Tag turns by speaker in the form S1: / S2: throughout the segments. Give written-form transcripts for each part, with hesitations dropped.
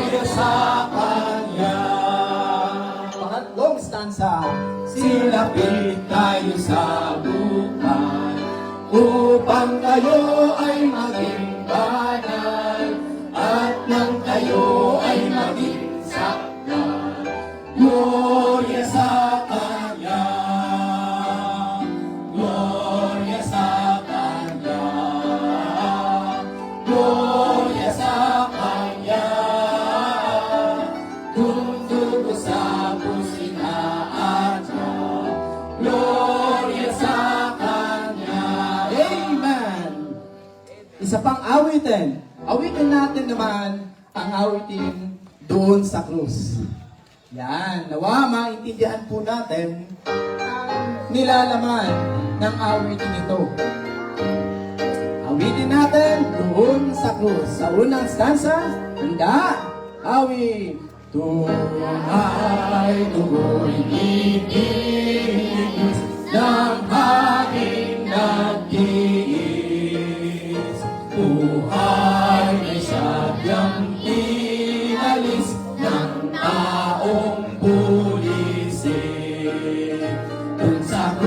S1: gloria sa Kanya.
S2: Pangatlong stanza.
S1: Silapit tayo sa bukal, upang kayo ay maging banal, at nang kayo ay maging sakdal. Gloria sa Kanya, gloria sa Kanya, gloria sa Kanya. Kung dugo sa pusina at gloria sa Kanya.
S2: Amen! Isa pang awitin. Awitin natin naman ang awitin doon sa krus. Yan. Nawa, maintindihan po natin ang nilalaman ng awitin ito. Awitin natin doon sa krus. Sa unang stanza, handa, awit.
S1: Tunay tuloy ibigis ng aking nagtiis. Buhay may sadyang inalis ng taong bulisin. Dun sa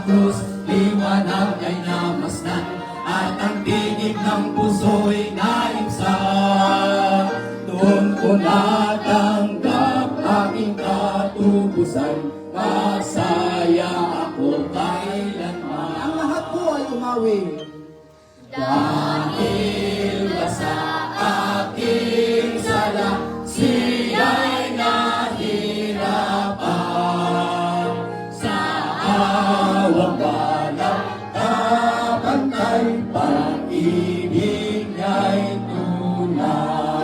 S1: krus, liwanag ay namasdan, at ang tinig ng puso'y naimsan. Doon ko natanggap aking katubusan, masaya ako kailanman.
S2: Ang lahat po ay umawi.
S1: Dahil ba sa aking sala, siya'y nahirapan. Sa awang walang kapantay, pag-ibig niya'y tunay.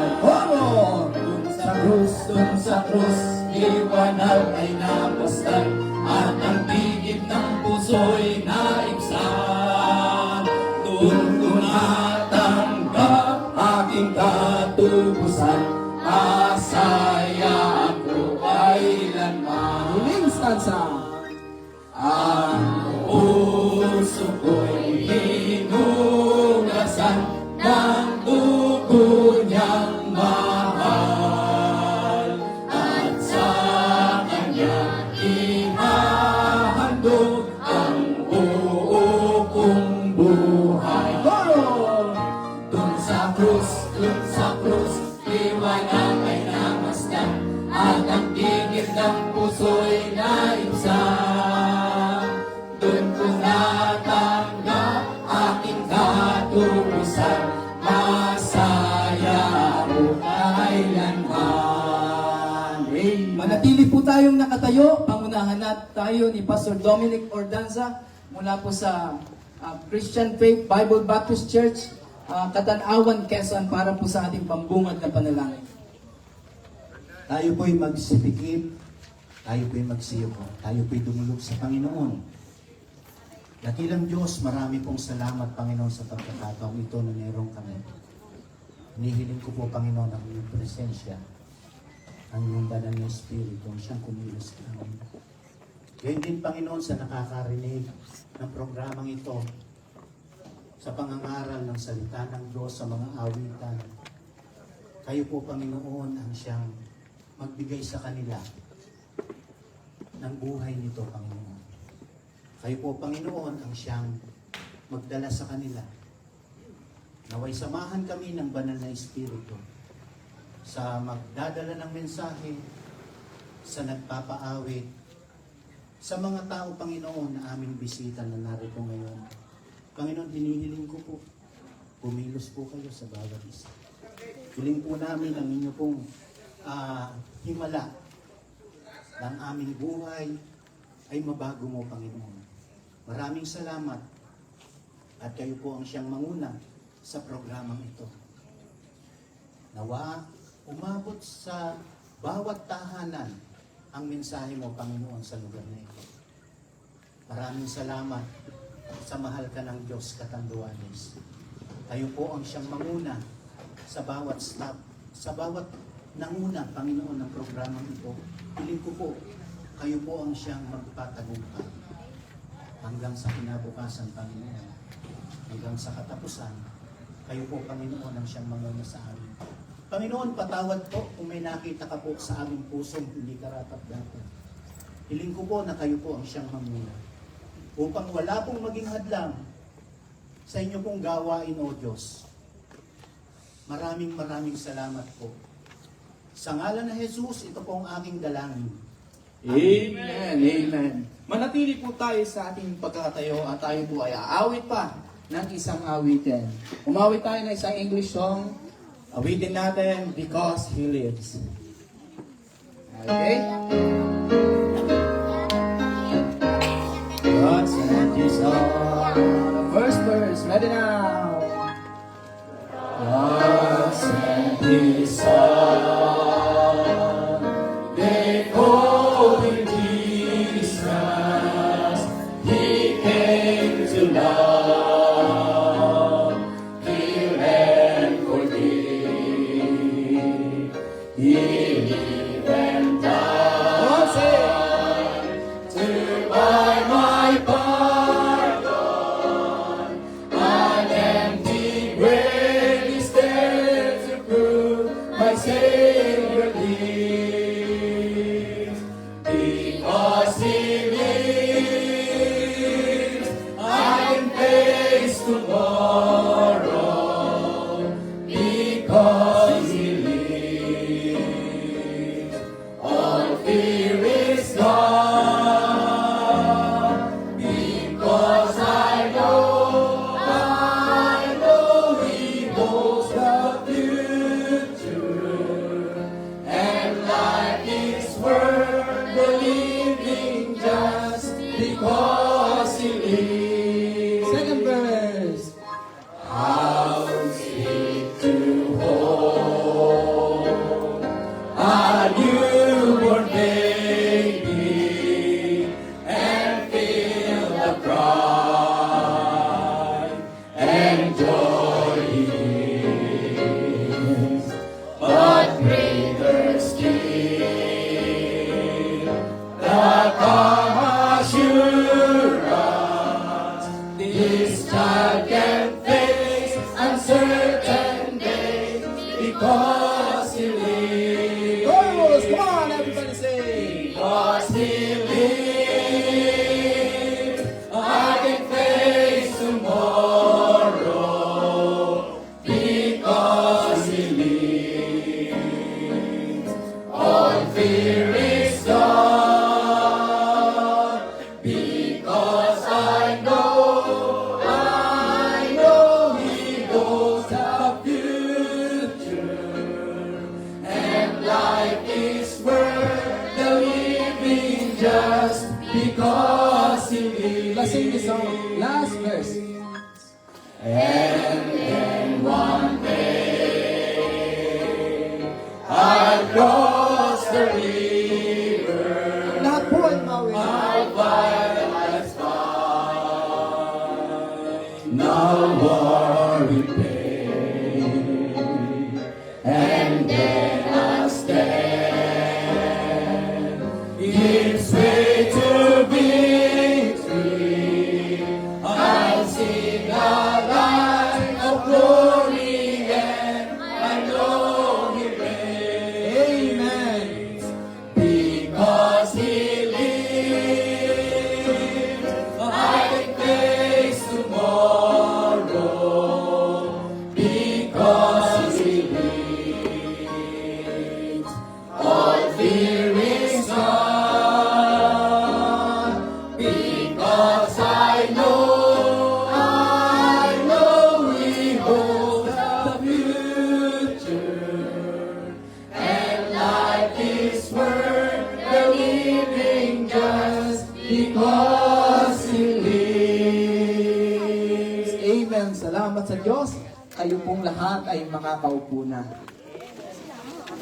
S1: Dun sa krus, liwanag ay napastan, at ang tigib ng puso'y naibsan. Doon ko natanggap aking katubusan, masaya ako kailanman.
S2: Huling stanza.
S1: Ang puso ko'y hinugasan ng dugo niyang mahal, at sa Kanya ihahandog ang buo kong buhay. Dun sa krus, liwanag ay namasdan, at ang tigib ng puso'y naibsan. Dun ko natanggap aking katubusan, masaya ako kailanman.
S2: Manatili po tayong nakatayo. Pangunahan natin tayo ni Pastor Dominic Ordanza mula po sa Christian Faith Bible Baptist Church, Katanawan, Quezon, para po sa ating pambungad na panalangin.
S3: Tayo po'y magsipikip, tayo po'y magsiyoko, tayo po'y dumulog sa Panginoon. Dakilang Diyos, marami pong salamat, Panginoon, sa pagkakataong ito na meron kami. Hinihiling ko po, Panginoon, ang iyong presensya, ang iyong banal na Espiritu, ang siyang kumilos sa amin. Gayon din, Panginoon, sa nakakarinig ng programang ito, sa pangangaral ng salita ng Diyos sa mga awitan. Kayo po, Panginoon, ang siyang magbigay sa kanila ng buhay nito, Panginoon. Kayo po, Panginoon, ang siyang magdala sa kanila. Naway samahan kami ng banal na Espiritu sa magdadala ng mensahe, sa nagpapaawit, sa mga tao, Panginoon, na aming bisita na narito ngayon. Panginoon, hinihiling ko po, pumilos po kayo sa bawat isa. Hiling po namin ang inyo pong himala ng aming buhay ay mabago mo, Panginoon. Maraming salamat at kayo po ang siyang manguna sa programang ito. Nawa, umabot sa bawat tahanan ang mensahe mo, Panginoon, sa lugar na ito. Maraming salamat sa mahal ka ng Diyos, Katanduanes. Kayo po ang siyang manguna sa bawat stop, sa bawat nanguna, Panginoon, ng programang ito. Piling ko po, kayo po ang siyang magpatagumpay hanggang sa kinabukasan, Panginoon. Hanggang sa katapusan, kayo po, Panginoon, ang siyang manguna sa amin. Panginoon, patawad po kung may nakita ka po sa aming pusong hindi karapat-dapat. Hiling ko po na kayo po ang siyang mamuna. Upang wala pong maging hadlang sa inyo pong gawain, O Diyos. Maraming salamat po. Sa ngalan ng Jesus, ito po ang aking dalangin.
S2: Amen. Amen. Manatili po tayo sa ating pagkakatayo at tayo po ay aawit pa ng isang awitin. Umawit tayo ng isang English song. Awitin natin, Because He Lives. Okay? God sent His Son. First verse, ready now. God sent His Son. They called Him Jesus. He came to love, heal and forgive. He lived and died to buy my pardon. An empty grave is there to prove my Savior lives. Because He lives, I can face tomorrow. Because He lives, all fear is gone. Because I know He holds the future, and life is worth the living just because He lives. Second verse. How sweet to hold a newborn baby and feel the pride and joy he is. But greater still, the calm assurance this child can face uncertain days because He lives. Chorus, come on, everybody say. Because He lives, I can face tomorrow. Because He lives, all fear is gone. Because I know He holds the future, and life is worth the living just because He lives. Let's sing this song. Last verse. And then one day I'll cross the river. Lahat po ay mawin. I'll find life's find. No worry, pain. And then I'll stand. Its way to victory. I'll sing a life of glory, and I know He reigns. Because He lives, I can face tomorrow. Because He lives, all fear is gone. Because I know He holds the future, and life is worth the living just because He lives. Amen. Salamat sa Diyos. Kayo pong lahat ay makakaupo na.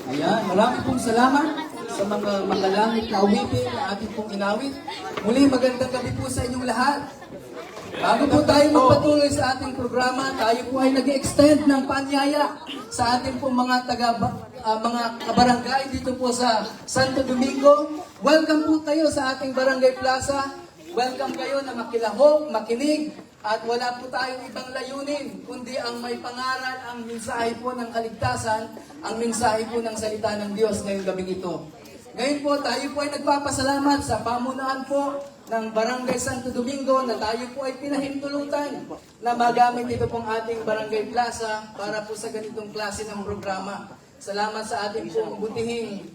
S2: Ayan, marami pong salamat sa mga makalangit na awitin na ating pong inawit. Muli, magandang gabi po sa inyong lahat. Bago po tayo magpatuloy sa ating programa, tayo po ay nag-extend ng paanyaya sa ating pong mga mga kabarangay dito po sa Santo Domingo. Welcome po kayo sa ating Barangay Plaza. Welcome kayo na makilahok, makinig, At wala po tayong ibang layunin, kundi ang may pangaral, ang mensahe po ng kaligtasan, ang mensahe po ng salita ng Diyos ngayong gabing ito. Ngayon po, tayo po ay nagpapasalamat sa pamunuan po ng Barangay Santo Domingo na tayo po ay pinahintulutan na magamit ito pong ating Barangay Plaza para po sa ganitong klase ng programa. Salamat sa ating pong butihing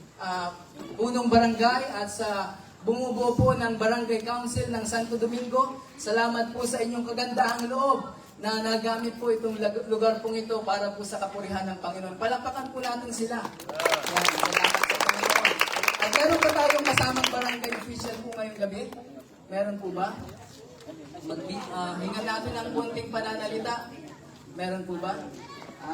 S2: punong barangay at sa bumubuo po ng Barangay Council ng Santo Domingo. Salamat po sa inyong kagandahang loob na nagamit po itong lugar pong ito para po sa kapurihan ng Panginoon. Palakpakan po natin sila. Yan, salamat sa Panginoon. At meron pa tayong kasamang barangay official po ngayong gabi? Meron po ba? Hingan natin ang konting pananalita. Meron po ba?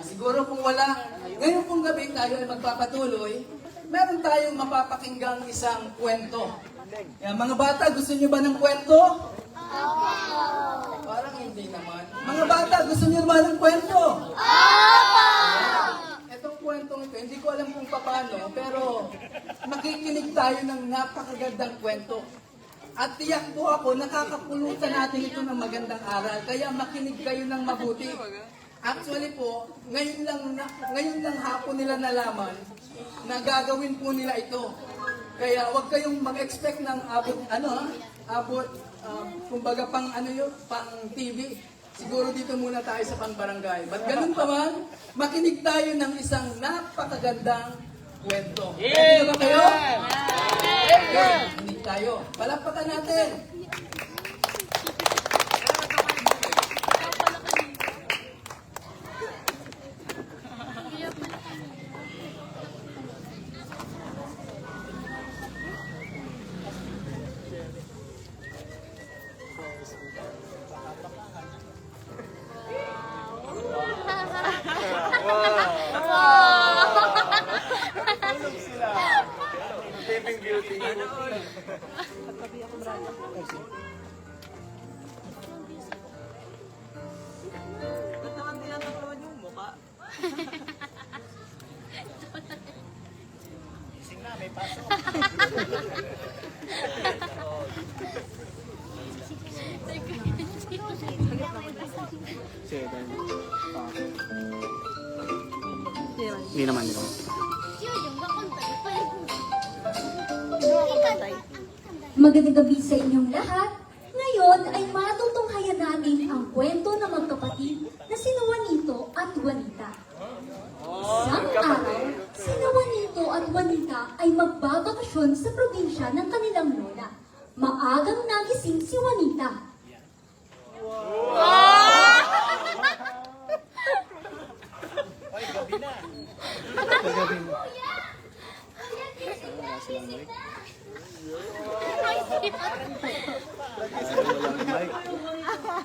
S2: Siguro kung wala, ngayon pong gabi tayo ay magpapatuloy, meron tayong mapapakinggang isang kwento. Yan, mga bata, gusto niyo ba ng kwento? Parang hindi naman. Mga bata, gusto niyo ba ng kwento? Itong kwentong ito, hindi ko alam kung paano, pero makikinig tayo ng napakagandang kwento. At tiyak po ako, nakakapulutan natin ito ng magandang aral, kaya makinig kayo ng mabuti. Actually po, ngayon lang hapon nila nalaman na gagawin po nila ito. Kaya wag kayong mag-expect ng kumbaga pang TV. Siguro dito muna tayo sa pang-barangay. But ganun pa man, makinig tayo ng isang napakagandang kwento. Ready na ba kayo? Okay, makinig tayo. Palakpakan natin.
S4: Hindi naman.
S5: Magandang gabi sa inyong lahat. Ngayon ay matutunghayan natin ang kwento ng magkapatid na sina Juanito at Juanita. Isang araw, sina Juanito at Juanita ay magbabakasyon sa probinsya ng kanilang lola. Maagang nagising si Juanita.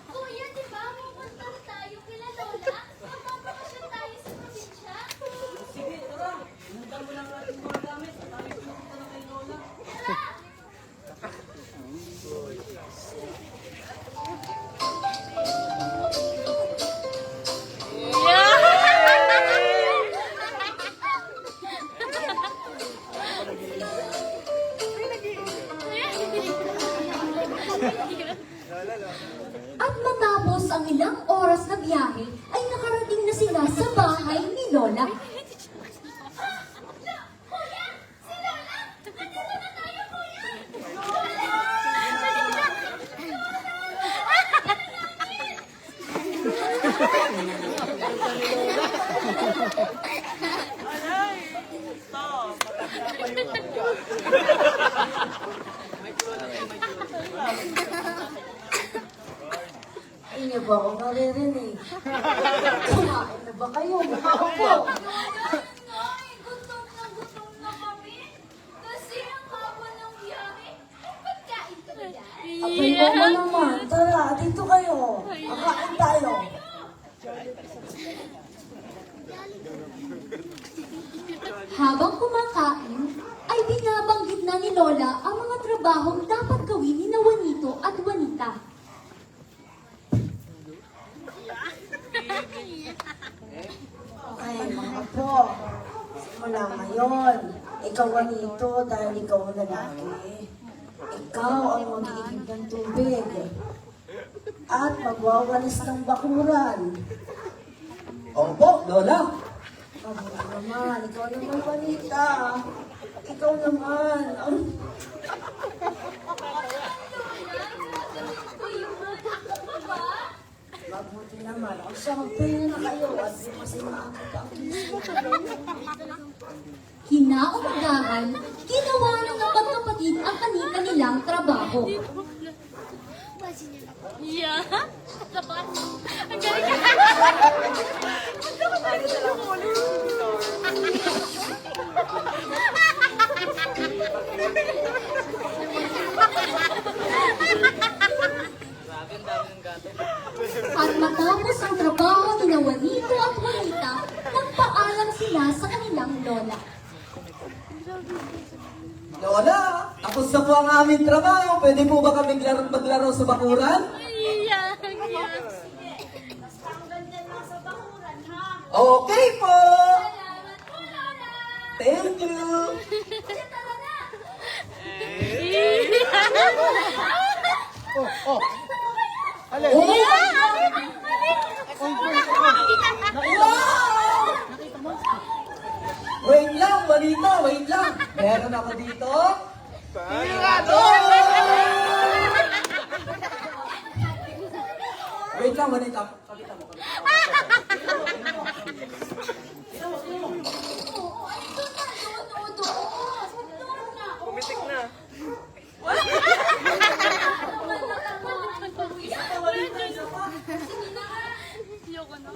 S6: Kuya, di ba? Pupunta tayo kila Lola? Magpapakasyon tayo sa probinsya?
S2: Sige, tara. Pumunta mo lang natin mga gamit. Tayo pumunta na kay Lola.
S5: At matapos ang ilang oras na biyahe, ay nakarating na sila sa bahay ni Lola.
S6: Kuya! Si Lola! Nandito na tayo, kuya!
S5: Hindi ba ako naririnig? Kumain na ba kayo? Ako po.
S6: Gutom na kami. Kasi ang haba ng biyahe. Pagkain ka ba yan?
S7: Abay mo naman, tara, dito kayo. Makain tayo.
S5: Habang kumakain, ay binabanggit na ni Lola ang mga trabahong dapat gawin ni Juanito at Juanita.
S7: Okay, mga po. Simula ngayon, ikaw Juanito dahil ikaw ang lalaki. Ikaw ang mag-iigib ng tubig. at magwawalis ng bakuran.
S2: Opo, Lola.
S7: Aba naman, ikaw naman, Juanita. Ikaw naman. Mabuti naman. Ang sampay na kayo at di kasi maakot ang
S5: Kinaumagahan, ginawa ng magkapatid ang kanilang trabaho.
S6: Yeah. Dapat. Ang galing.
S5: At matapos ang trabaho ni Juanito at Juanita, nagpaalam sila sa kanilang lola.
S2: Lola, tapos na po ang aming trabaho. Pwede po ba kaming maglaro sa bakuran?
S6: Yeah.
S2: Okay po!
S6: Salamat po, Lola.
S2: Thank you! Wait lang, Juanito, wait lang. Meron ako dito. Wait lang, Juanita. Pakita mo.
S6: Pumitik na. Ayoko na.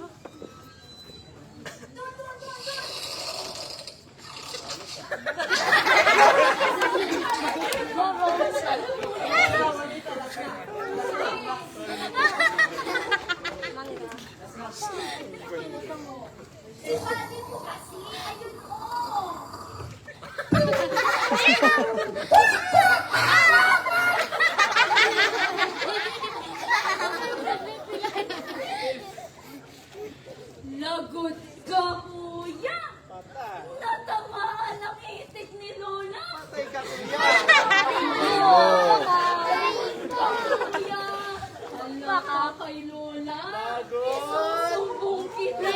S6: Sabi ko kasi, ayun ko. Lagot ka, kuya! Natamaan ang itik ni Lola! Patay ka, kuya! Kuya! Baka kay Lola! Isusumbong kita!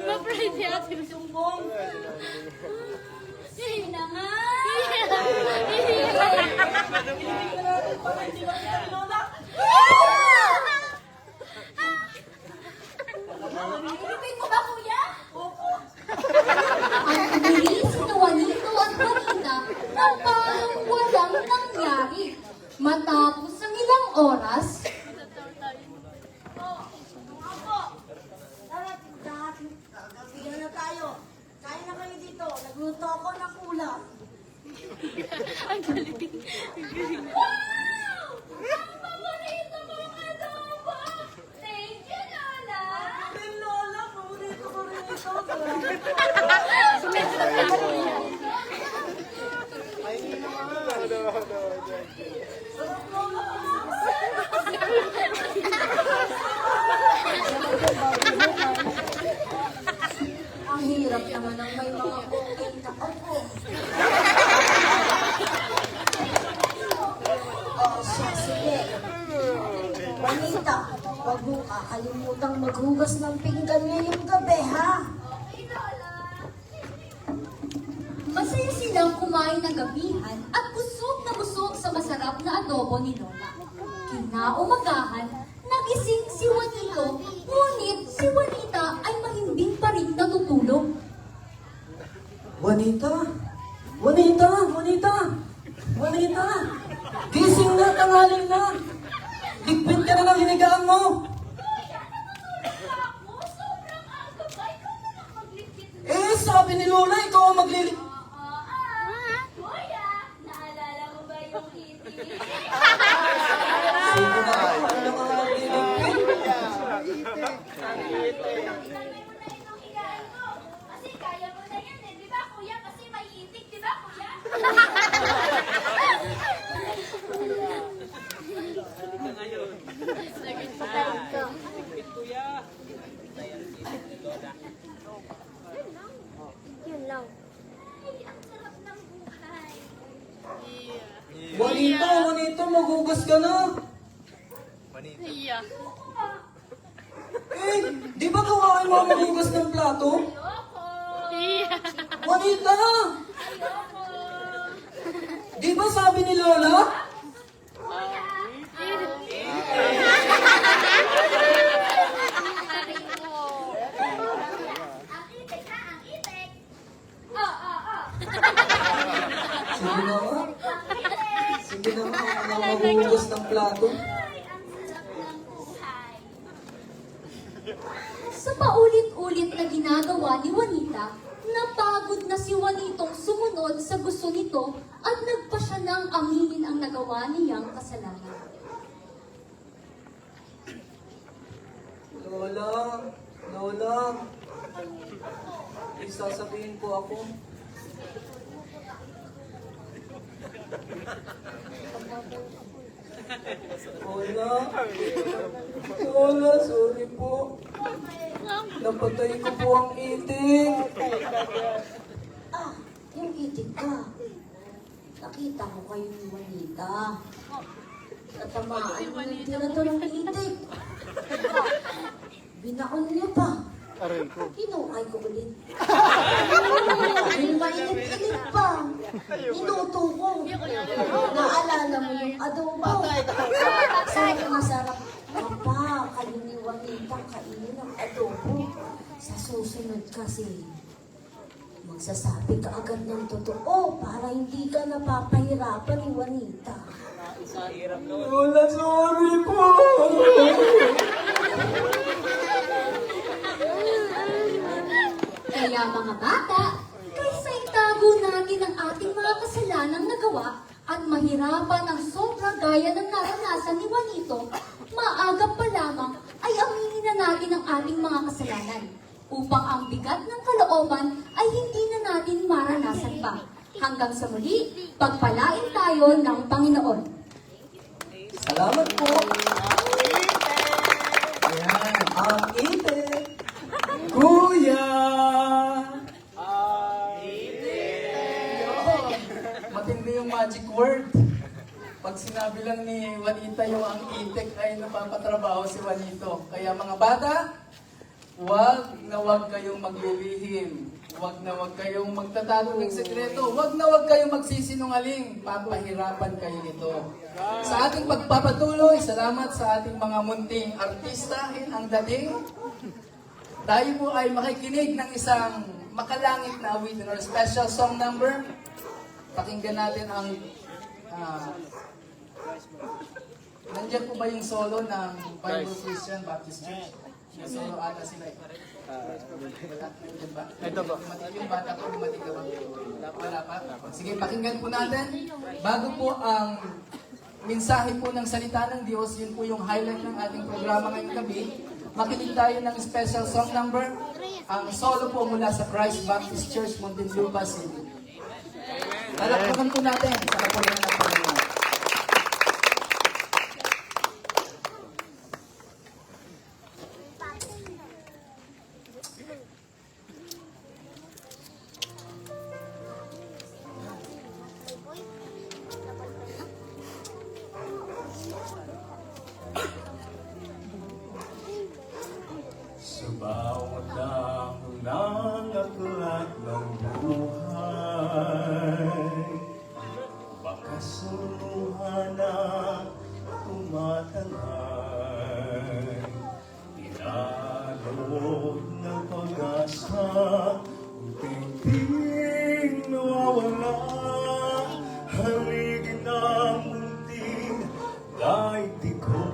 S6: Ma-pride niya at sinusumbong. Sige na nga. Ibig mo ba, kuya? Opo.
S5: Ang bilis ni Juanito at Juanita na parang walang nangyari. Matapos ang ilang oras,
S7: Kagabihan na tayo. Kaya na kami dito. Nagluto ako ng ulam.
S6: Ang galing. Ang galing. Wow! Ang paborito mong adobo! Thank you, Lola!
S7: Lola, paborito ko rin ito. Ang hirap naman ng may mga okay na ako. Sige. Juanita, huwag mo kakalimutang maghugas ng pinggan ngayong gabi, ha?
S5: masaya silang kumain ng gabihan at busog na busog sa masarap na adobo ni Lola. Kinaumagahan, nagising si Juanito, ngunit si Juanita ay mahimbing pa rin natutulog.
S2: Juanita! Juanita! Juanita! Juanita! Gising na, tangaling na! Ligpit ka na ng hinigaan mo!
S6: Sobrang aga ba? Ikaw na lang magligpit.
S2: Sabi ni Lola, ikaw ang maglilig.
S6: Kuya, naalala mo ba yung kitty?
S2: Sino na ba ang mga magliligpit?
S6: Itagay mo na yung higaan mo. Kasi kaya mo na yan eh. Di ba, kuya? Kasi may itik. Di ba, kuya?
S2: Juanito, magugas ka na.
S6: Iya.
S2: Eh, di ba gawain mo magugas ng plato?
S6: Iya.
S2: Juanita na! Di ba sabi ni Lola? Sige na nga. Sige na nga, magugas ng plato.
S5: Sa paulit-ulit na ginagawa ni Juanita, napagod na si Juanitong sumunod sa gusto nito at nagpa siya ng aminin ang nagawa niyang kasalanan.
S2: Lola, may sasabihin po ako. Lola, sorry po. Napatay ko po ang itik.
S7: Ah, yung itik ka. Nakita ko kayo ni Juanita. Natamaan mo ng tira-tira ng itik. Binaon niya pa. Hinukay ko ulit. Yung mainit-init pa. Niluto ko. Naalala mo yung adobo. Sarap na sarap. Papa, kayo ni Juanita kainin ang adobo. Sa susunod kasi, magsasabi ka agad ng totoo para hindi ka napapahirapan ni Juanita.
S2: Lola, sorry po.
S5: Kaya mga bata, kaysa itago natin ang ating mga kasalanang nagawa at mahirapan ang sobra gaya ng naranasan ni Juanito, maaga pa lamang ay aminin na natin ang ating mga kasalanan upang ang bigat ng kalooban ay hindi na natin maranasan pa. Hanggang sa muli, pagpalain tayo ng Panginoon.
S2: Salamat po. Ayan, ang itik. Kuya! Matindi yung magic word. Pag sinabi lang ni Juanita yung ang itik ay napapatrabaho si Juanito. Kaya mga bata, wag na wag kayong maglilihim. Wag na wag kayong magtatago ng sekreto. Wag na wag kayong magsisinungaling. Papahirapan kayo nito. Sa ating pagpapatuloy, salamat sa ating mga munting artistahin ang dating. Tayo po ay makikinig ng isang makalangit na awitin or special song number. Pakinggan natin ang nandiyan po ba yung solo ng Bible Christian Baptist Church? Yung solo ata sila eh. Nandiyan ba?
S4: Ito po.
S2: Yung bata ko, dumating ka ba? Wala pa? Sige, pakinggan po natin. Bago po ang mensahe po ng salita ng Diyos, yun po yung highlight ng ating programa ngayong gabi. Makinig tayo ng special song number. Ang solo po mula sa Christ Baptist Church, Muntinlupa City. Lalakpakan po natin sa kapulihan ng Panginoon.
S1: Sa bawat dahon ng aklat ng buhay, bakas ng luha na tumatangay, inalog ng pag-asa, unting-ting nawawala, haligin ng munting daigdig ko.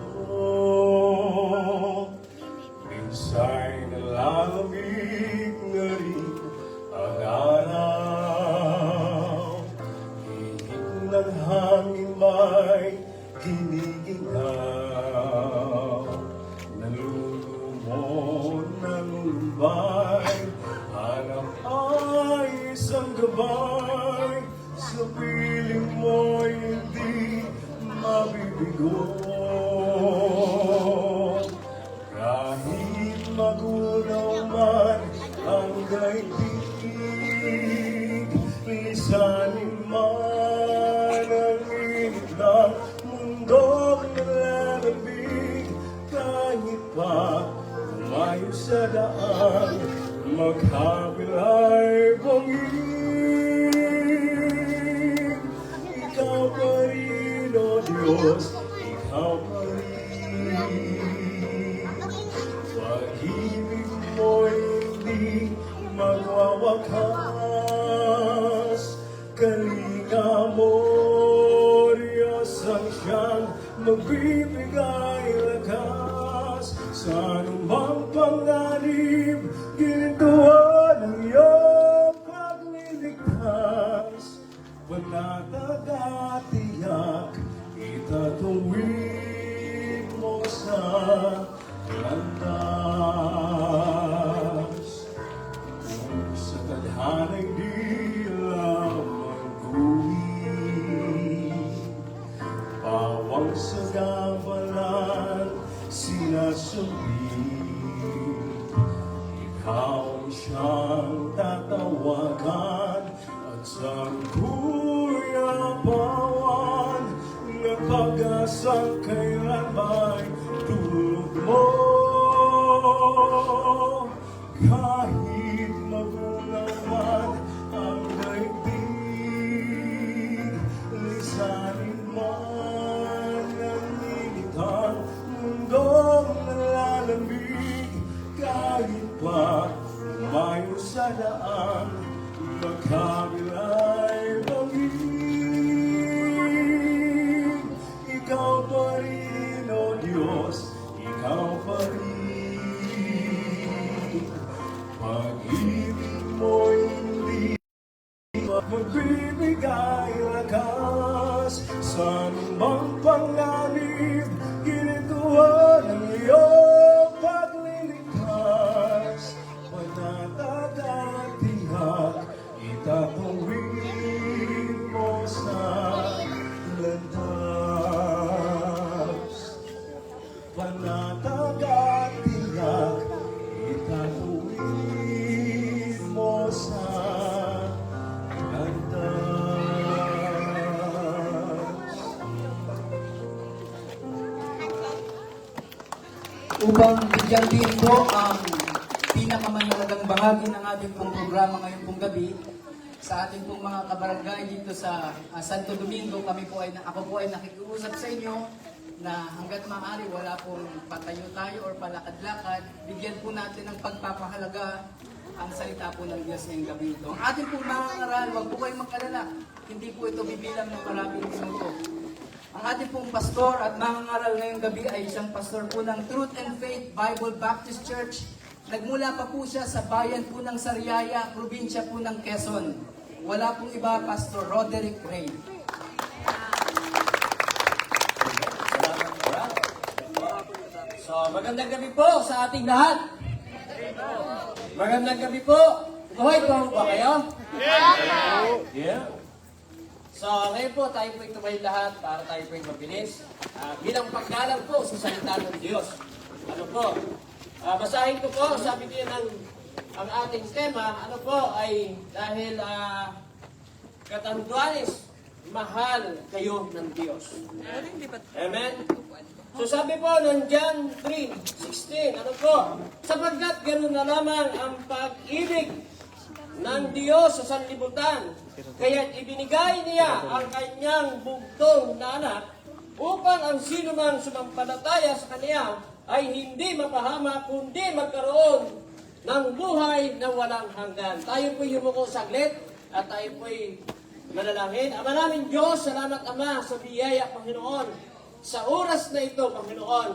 S1: Minsa'y nalalamig na rin ang araw. Hihig ng hangin may giniginaw. Nalulumon ng ulbay, hanap ay isang gabay. Sa piling mo'y hindi mabibigo. Kahit magunaw man ang daigdig, lisanin man ang
S8: magkabilay pangin. Ikaw pa rin, O Diyos, ikaw pa rin. Pag-ibig mo hindi magwawakas. Kalinga mo, Diyos ang siyang magbibigay lakas. Sa anumang panganib, gintuan ang iyong pagliligtas. Panatag at tiyak, itatuwid mo sa landas. Sa tadhana'y di lamang guwi, pawang sa gabalan sinasumbi. Ikaw ang siyang tatawagan at sa kuyapawan ng pag-asang kailanman tulog mo. Kahit magulang man ang daigdig, lisanin man ang initang mundong nalalamig. Kahit pa umayo sa daan, magkabilay bangin. Ikaw pa rin, O Diyos, ikaw pa rin. Pag-ibig mo hindi magbibigay lakas. Sa anumang panganib, ginituan ang iyong pagliligtas. Panatag at tiyak, itatuwid mo sa landas. Panatag at tiyak, itatuwid mo sa landas.
S2: Upang bigyan din po ang pinakamahalagang bahagi ng ating pong programa ngayong pong gabi, sa ating pong mga kabarangay dito sa Santo Domingo, ako po ay nakikiusap sa inyo na hanggat maaari wala pong patayo tayo or palakad-lakad, bigyan po natin ng pagpapahalaga ang salita po ng Diyos ngayong gabi ito. Ang ating pong mga ngaral, huwag po kayong mag-alala, hindi po ito bibilang ng maraming minuto. Ang ating pong pastor at mga ngaral ngayong gabi ay isang pastor po ng Truth and Faith Bible Baptist Church. Nagmula pa po siya sa bayan po ng Sariaya, probinsya po ng Quezon. Wala pong iba, Pastor Roderick Ray.
S9: So, magandang gabi po sa ating lahat. Magandang gabi po. Buhay po ba kayo? Yeah. So, ngayon po, tayo po itumayo lahat para tayo po mabilis. Bilang paggalang po sa salita ng Diyos. Ano po? Basahin ko po, sabi niya ang ating tema, ano po, ay dahil katanduanis, mahal kayo ng Diyos. Amen? So sabi po ng John 3:16, ano po, sapagkat ganoon na lamang ang pag-ibig ng Diyos sa sanlibutan, kaya't ibinigay niya ang kanyang bugtong na anak upang ang sino mang sumampalataya sa kanya ay hindi mapahama kundi magkaroon ng buhay na walang hanggan. Tayo po'y humuko saglit at tayo po'y manalangin. Ama namin Diyos, salamat Ama sa biyaya, Panginoon, sa oras na ito, Panginoon,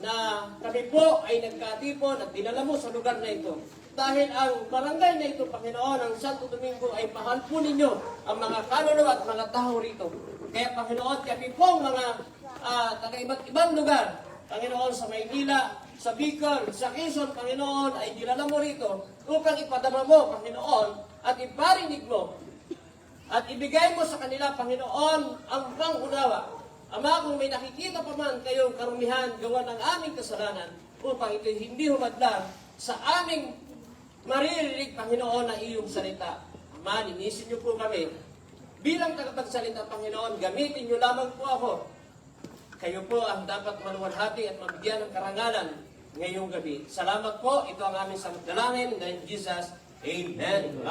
S9: na kami po ay nagkatipon at dinala mo sa lugar na ito. Dahil ang barangay na ito, Panginoon, ang Santo Domingo ay mahal po ninyo ang mga kaluluwa at mga tao rito. Kaya Panginoon, kami po mga taga-iba't ibang lugar, Panginoon, sa Maynila, sa Bicol, sa Quezon, Panginoon, ay dinala mo rito upang ipadama mo, Panginoon, at iparinig mo at ibigay mo sa kanila, Panginoon, ang pangunawa. Ama, kung may nakikita pa man kayong karumihan gawa ng aming kasalanan upang ito hindi humadlang sa aming maririnig, Panginoon, na iyong salita. Ama, linisin niyo po kami. Bilang tagapagsalita, Panginoon, gamitin niyo lamang po ako. Kayo po ang dapat maluwalhati at mabigyan ng karangalan ngayong gabi. Salamat po. Ito ang aming sagot dalangin in Jesus. Amen.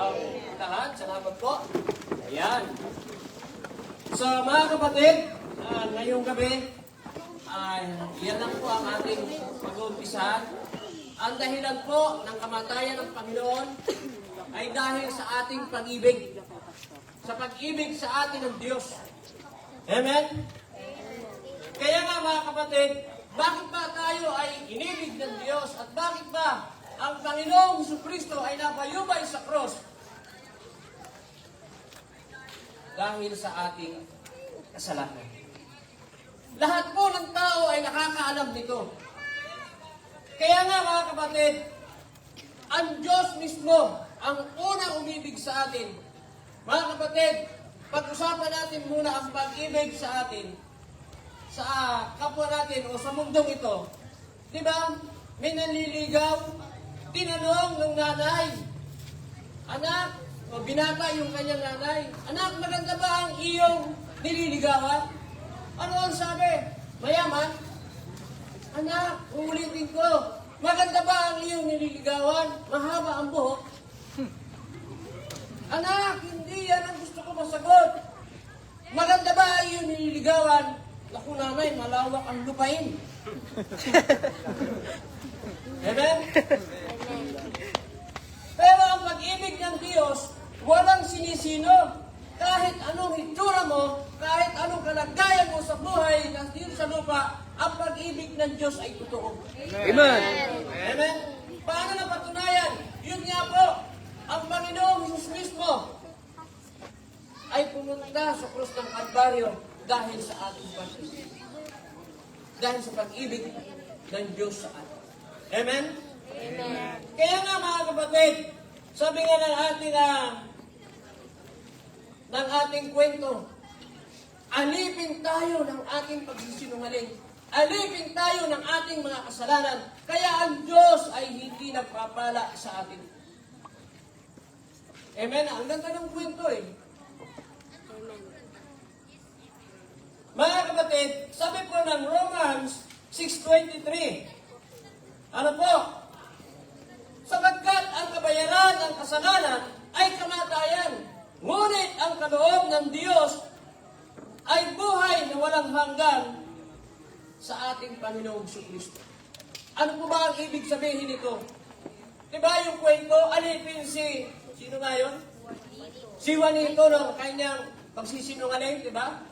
S9: Lahat, salamat po. Ayan. So mga kapatid, ngayong gabi, yan lang po ang ating pag-uumpisahan. Ang dahilan po ng kamatayan ng Panginoon ay dahil sa ating pag-ibig. Sa pag-ibig sa atin ng Diyos. Amen? Kaya nga mga kapatid, bakit ba tayo ay inibig ng Diyos at bakit ba ang Panginoong Jesucristo ay napayubay sa cross? Dahil sa ating kasalanan. Lahat po ng tao ay nakakaalam nito. Kaya nga mga kapatid, ang Diyos mismo ang unang umibig sa atin. Mga kapatid, pag-usapan natin muna ang pag-ibig sa atin, sa kapwa natin o sa mundong ito. Diba? May nanliligaw, tinanong ng nanay, anak, o binata yung kanyang nanay, anak, maganda ba ang iyong nililigawan? Ano ang sabi? Mayaman? Anak, uulitin ko, maganda ba ang iyong nililigawan? Mahaba ang buhok? Anak, hindi yan ang gusto ko masagot. Maganda ba ang iyong nililigawan? Naku nanay, malawak ang lupain. Amen? Pero ang pag-ibig ng Diyos, walang sinisino. Kahit anong hitsura mo, kahit anong kalagayan mo sa buhay na dito sa lupa, ang pag-ibig ng Diyos ay totoo.
S4: Amen.
S9: Amen? Paano napatunayan? Yun nga po, ang Panginoong Jesus mismo ay pumunta sa krus ng Kalbaryo dahil sa ating pag-ibig. Dahil sa pag-ibig ng Diyos sa atin. Amen? Amen. Kaya nga mga kapatid, sabi nga ng ating kwento, alipin tayo ng ating pagsisinungaling. Alipin tayo ng ating mga kasalanan. Kaya ang Diyos ay hindi nagpapala sa atin. Amen? Ang ganda ng kwento eh. Mga kapatid, sabi po ng Romans 6:23, ano po? Sapagkat ang kabayaran ng kasalanan ay kamatayan. Ngunit ang kaloob ng Diyos ay buhay na walang hanggan sa ating Panginoong Jesucristo. Ano po ba ang ibig sabihin nito? Diba yung kwento, alipin sino nga yun? Si Juanito ng kanyang pagsisinungaling, diba?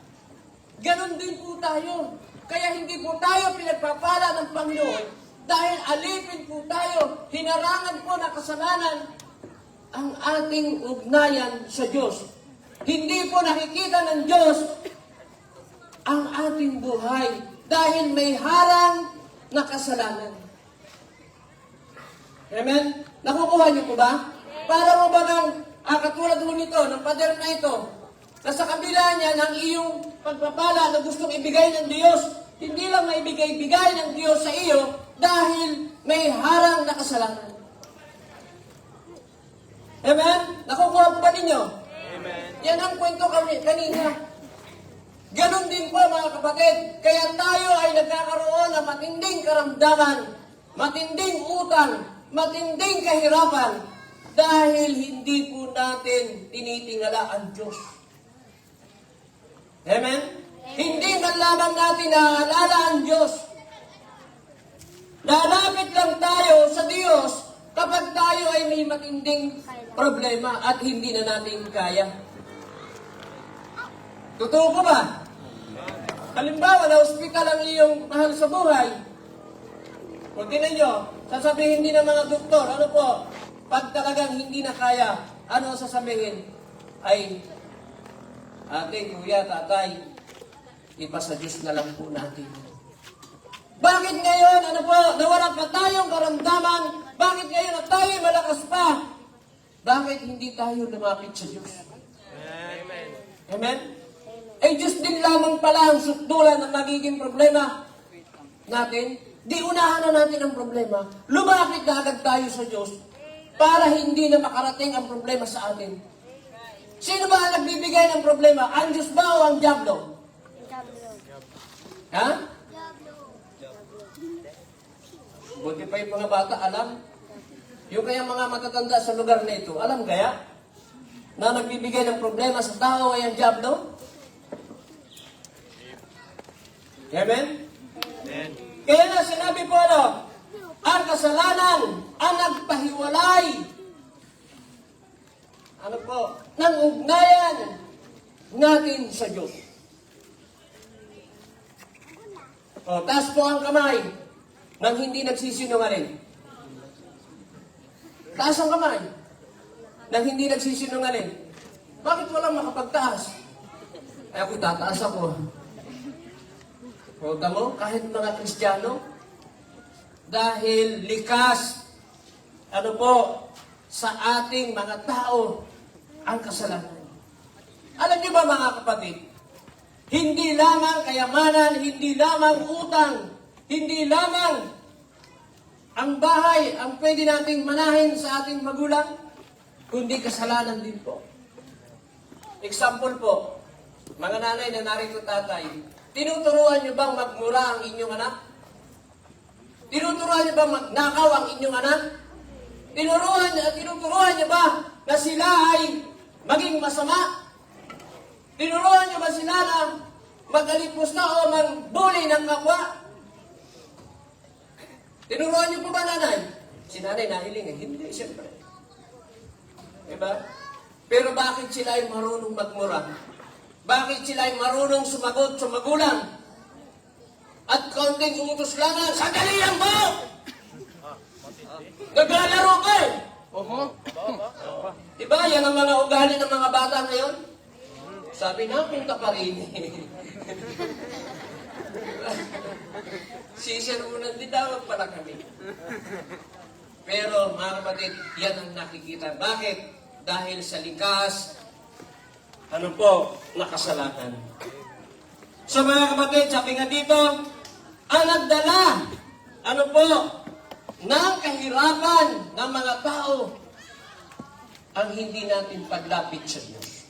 S9: Ganon din po tayo. Kaya hindi po tayo pinagpapala ng Panginoon dahil alipin po tayo, hinarangan po ng kasalanan ang ating ugnayan sa Diyos. Hindi po nakikita ng Diyos ang ating buhay dahil may harang na kasalanan. Amen? Nakukuha niyo po ba? Para mo ba katulad mo nito, ng pader na ito, na sa kabila niya ng iyong pagpapala na gustong ibigay ng Diyos, hindi lang maibigay-bigay ng Diyos sa iyo dahil may harang na kasalanan. Amen? Nakukuha po ba ninyo? Amen. Yan ang kwento kanina. Ganon din po mga kapatid. Kaya tayo ay nagkakaroon ng matinding karamdaman, matinding utang, matinding kahirapan dahil hindi po natin tinitingala ang Diyos. Amen? Hindi man lamang natin naaalala ang Diyos. Lalapit lang tayo sa Diyos kapag tayo ay may matinding problema at hindi na natin kaya. Totoo ko ba? Halimbawa, na-hospital ang iyong mahal sa buhay. Kung tinan nyo, sasabihin din ng mga doktor, ano po, pag talagang hindi na kaya, ano ang sasabihin? Ay, ate, kuya, tatay, iba sa Diyos na lang po natin. Bakit ngayon, ano po, nawalan pa tayong karamdaman? Bakit ngayon na tayo malakas pa? Bakit hindi tayo lumapit sa Diyos? Amen. Amen? Eh, Diyos din lamang pala ang sukdulan ng nagiging problema natin. Di unahan na natin ang problema. Lumapit na agad tayo sa Diyos para hindi na makarating ang problema sa atin. Sino ba ang nagbibigay ng problema? Ang Diyos ba o ang Diablo? Ha? Buti pa yung mga bata, alam. Yung kaya mga matatanda sa lugar na ito, alam kaya? Na nagbibigay ng problema sa tao ay ang diablo? Amen? Amen. Kaya nga sinabi po ang kasalanan ang nagpahiwalay ng ugnayan natin sa Diyos. Taas po ang kamay ng hindi nagsisinungaling. Taas ang kamay ng hindi nagsisinungaling. Bakit walang makapagtaas? Ay ako tataas ako. Huwag mo, kahit mga Kristiyano, dahil likas, sa ating mga tao, ang kasalanan. Alam niyo ba mga kapatid, hindi lamang kayamanan, hindi lamang utang, hindi lamang ang bahay ang pwede nating manahin sa ating magulang, kundi kasalanan din po. Example po, mga nanay na narito tatay, tinuturuan niyo bang magmura ang inyong anak? Tinuturuan niyo bang magnakaw ang inyong anak? Tinuturuan niyo ba na sila ay maging masama? Tinuruan niyo ba sila na mag-alipusta o mag-bully ng kapwa? Tinuruan niyo po ba nanay? Si nanay nahiling hindi, siyempre. Diba? Pero bakit sila ay marunong magmura? Bakit sila ay marunong sumagot sa magulang? At kaunting umutos lang na, sandali lang po! Naglalaro ka eh! Diba? Yan ang mga ugali ng mga bata ngayon. Sabi na, punta pa rin. Sisirunan din daw pala kami. Pero mga kapatid, yan ang nakikita. Bakit? Dahil sa likas, nakasalanan. So mga kapatid, sabi nga dito, ang nagdala, ng kahirapan ng mga tao, ang hindi natin paglapit sa Diyos.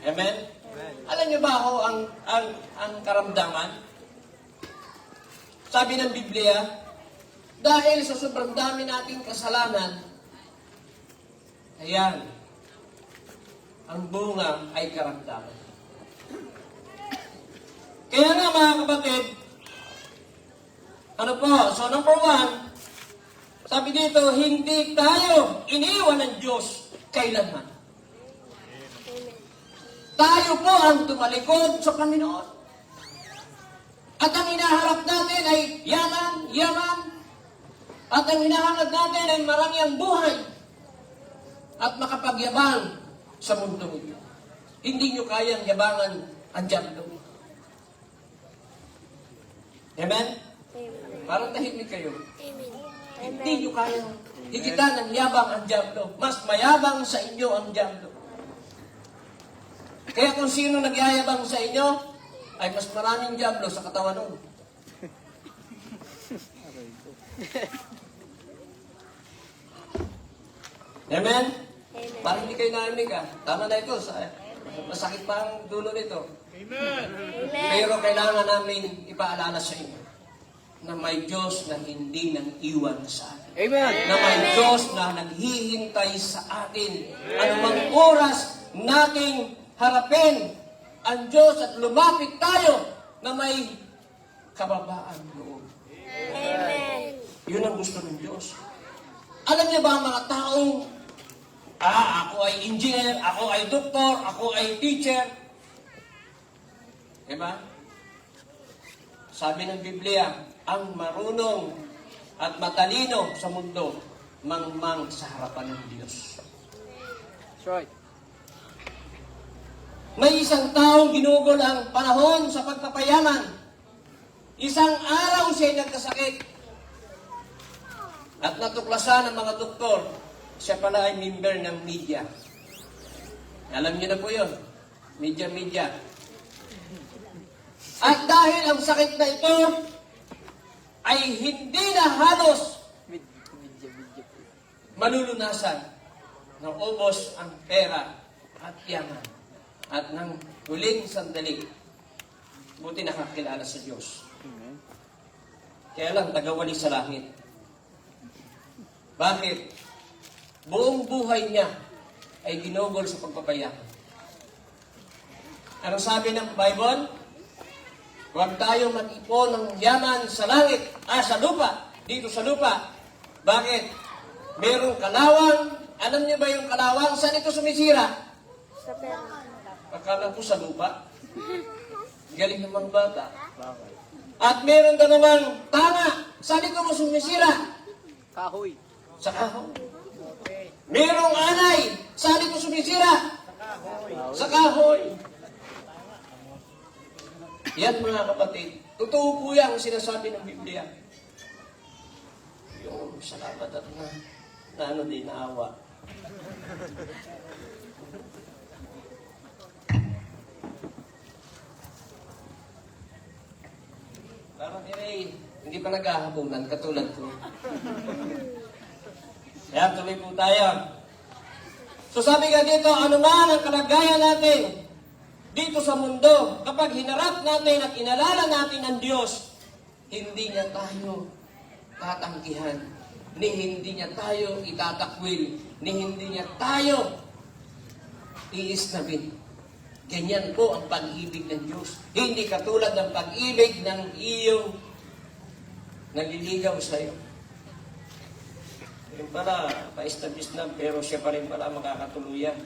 S9: Amen? Alam niyo ba ang karamdaman? Sabi ng Biblia, dahil sa sobrang dami nating kasalanan, ayan, ang bunga ay karamdaman. Kaya nga mga kapatid, so number 1, sabi dito, hindi tayo iniwan ng Diyos kailanman. Tayo po ang tumalikod sa Panginoon. At ang hinaharap natin ay yaman. At ang hinahanap natin ay marangyang buhay. At makapagyabang sa mundo ito. Hindi nyo kayang yabangan ang diablo. Amen? Parang tahimik kayo. Hindi nyo kayang higitan ng yabang ang diablo. Mas mayabang sa inyo ang diablo. Kaya kung sino nagyayabang sa inyo, ay mas maraming diablo sa katawan nun. Amen? Parang hindi kayo narinig Tama na ito. Masakit pa ang dulo nito. Amen. Pero kailangan namin ipaalala sa inyo na may Diyos na hindi nang iwan sa atin.
S4: Amen.
S9: Na may Diyos na naghihintay sa atin. Anumang oras nating harapin ang Diyos at lumapit tayo na may kababaan loob.
S6: Amen.
S9: Yun ang gusto ng Diyos. Alam niyo ba ang mga taong, ako ay engineer, ako ay doktor, ako ay teacher. Diba? Sabi ng Biblia, ang marunong at matalino sa mundo, mangmang sa harapan ng Diyos.
S4: That's right.
S9: May isang taong ginugol ang panahon sa pagpapayaman. Isang araw siya nagkasakit. At natuklasan ng mga doktor, siya pala ay member ng media. Alam niyo na po yun. Media. At dahil ang sakit na ito ay hindi na halos malulunasan ng ubos ang pera at yaman. At nang huling sandali, buti nakakilala sa Diyos. Kaya lang, tagawali sa langit. Bakit? Buong buhay niya ay ginugol sa pagpapayaman. Anong sabi ng Bible? Huwag tayo mag-ipon ng yaman sa langit, sa lupa, dito sa lupa. Bakit? Merong kalawang. Alam niyo ba yung kalawang? Saan ito sumisira?
S7: Sa pera.
S9: Akala ko sa lupa. Galing ng mga bata. At meron ka namang tanga. Saan ito mo sumisira?
S4: Kahoy.
S9: Sa kahoy. Merong anay. Saan ito sumisira? Sa kahoy. Yan mga kapatid. Totoo po yan ang sinasabi ng Biblia. Yung salamat at na ano din, naawa. Parang hindi pa naghahabunan, katulad ko. Kaya tuloy po tayo. So sabi nga dito, ano man ang kalagayan natin dito sa mundo, kapag hinarap natin at inalala natin ang Diyos, hindi niya tayo tatanggihan, ni hindi niya tayo itatakwil, ni hindi niya tayo iisnabin. Ganyan po ang pag-ibig ng Diyos. Hindi katulad ng pag-ibig ng iyong naliligaw sa iyo. Yung pala, pa-establish na, pero siya pa rin pala makakatuluyan.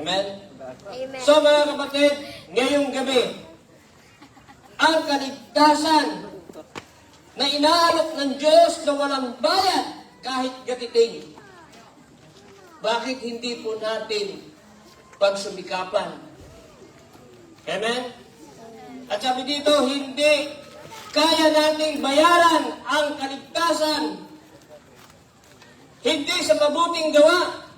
S9: Amen?
S7: Amen.
S9: So mga kapatid, ngayong gabi, ang kaligtasan na inaalok ng Diyos na walang bayad kahit gatiting. Bakit hindi po natin pagsumikapan? Amen? At sabi dito, hindi kaya nating bayaran ang kaligtasan. Hindi sa mabuting gawa,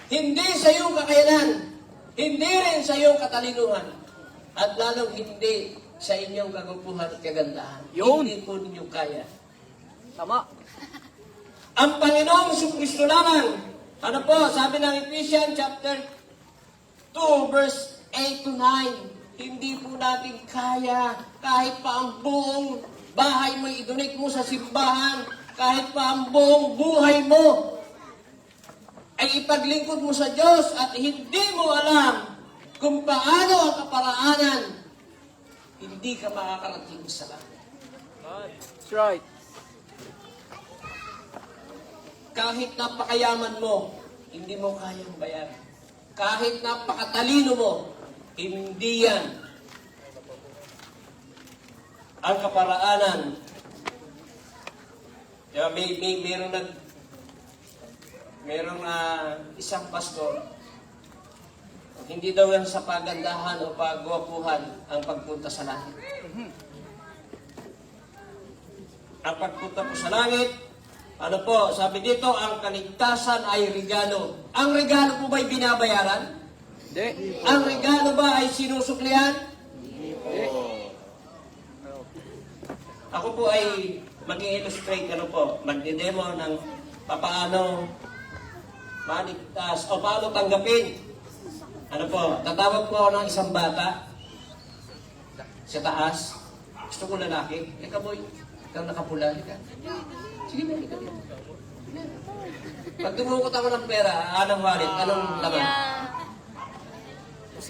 S9: hindi sa iyong kakayanan, hindi rin sa iyong katalinuhan, at lalong hindi sa inyong kagupuhan at kagandahan.
S4: Yun.
S9: Hindi po ninyo kaya.
S4: Tama.
S9: Ang Panginoong Jesucristo lamang. Ano po, sabi ng Ephesians chapter 2, verse 8 to 9, hindi po natin kaya kahit pa ang buong bahay mo idunik mo sa simbahan, kahit pa ang buong buhay mo ay ipaglingkod mo sa Diyos at hindi mo alam kung paano ang kaparaanan, hindi ka makakarating sa langit.
S4: That's right.
S9: Kahit napakayaman mo, hindi mo kayang bayaran. Kahit napakatalino mo, hindi yan ang kaparaanan. Kaya merong isang pastor, hindi daw yan sa pagandahan o pagwapuhan ang pagpunta sa langit. Ang pagpunta po sa langit, ano po, sabi dito, ang kaligtasan ay regalo. Ang regalo po ba'y binabayaran?
S4: Hindi.
S9: Ang regalo ba ay sinusuklihan? Ako po ay mag-i-illustrate, magde-demo ng paano maligtas o paano tanggapin. Ano po, tatawag po ako ng isang bata sa taas. Gusto ko lalaki. Eka boy, ikaw nakapula. Sige ba, ikaw yun. Pag dumukot ako ng pera, anong wallet, anong laman?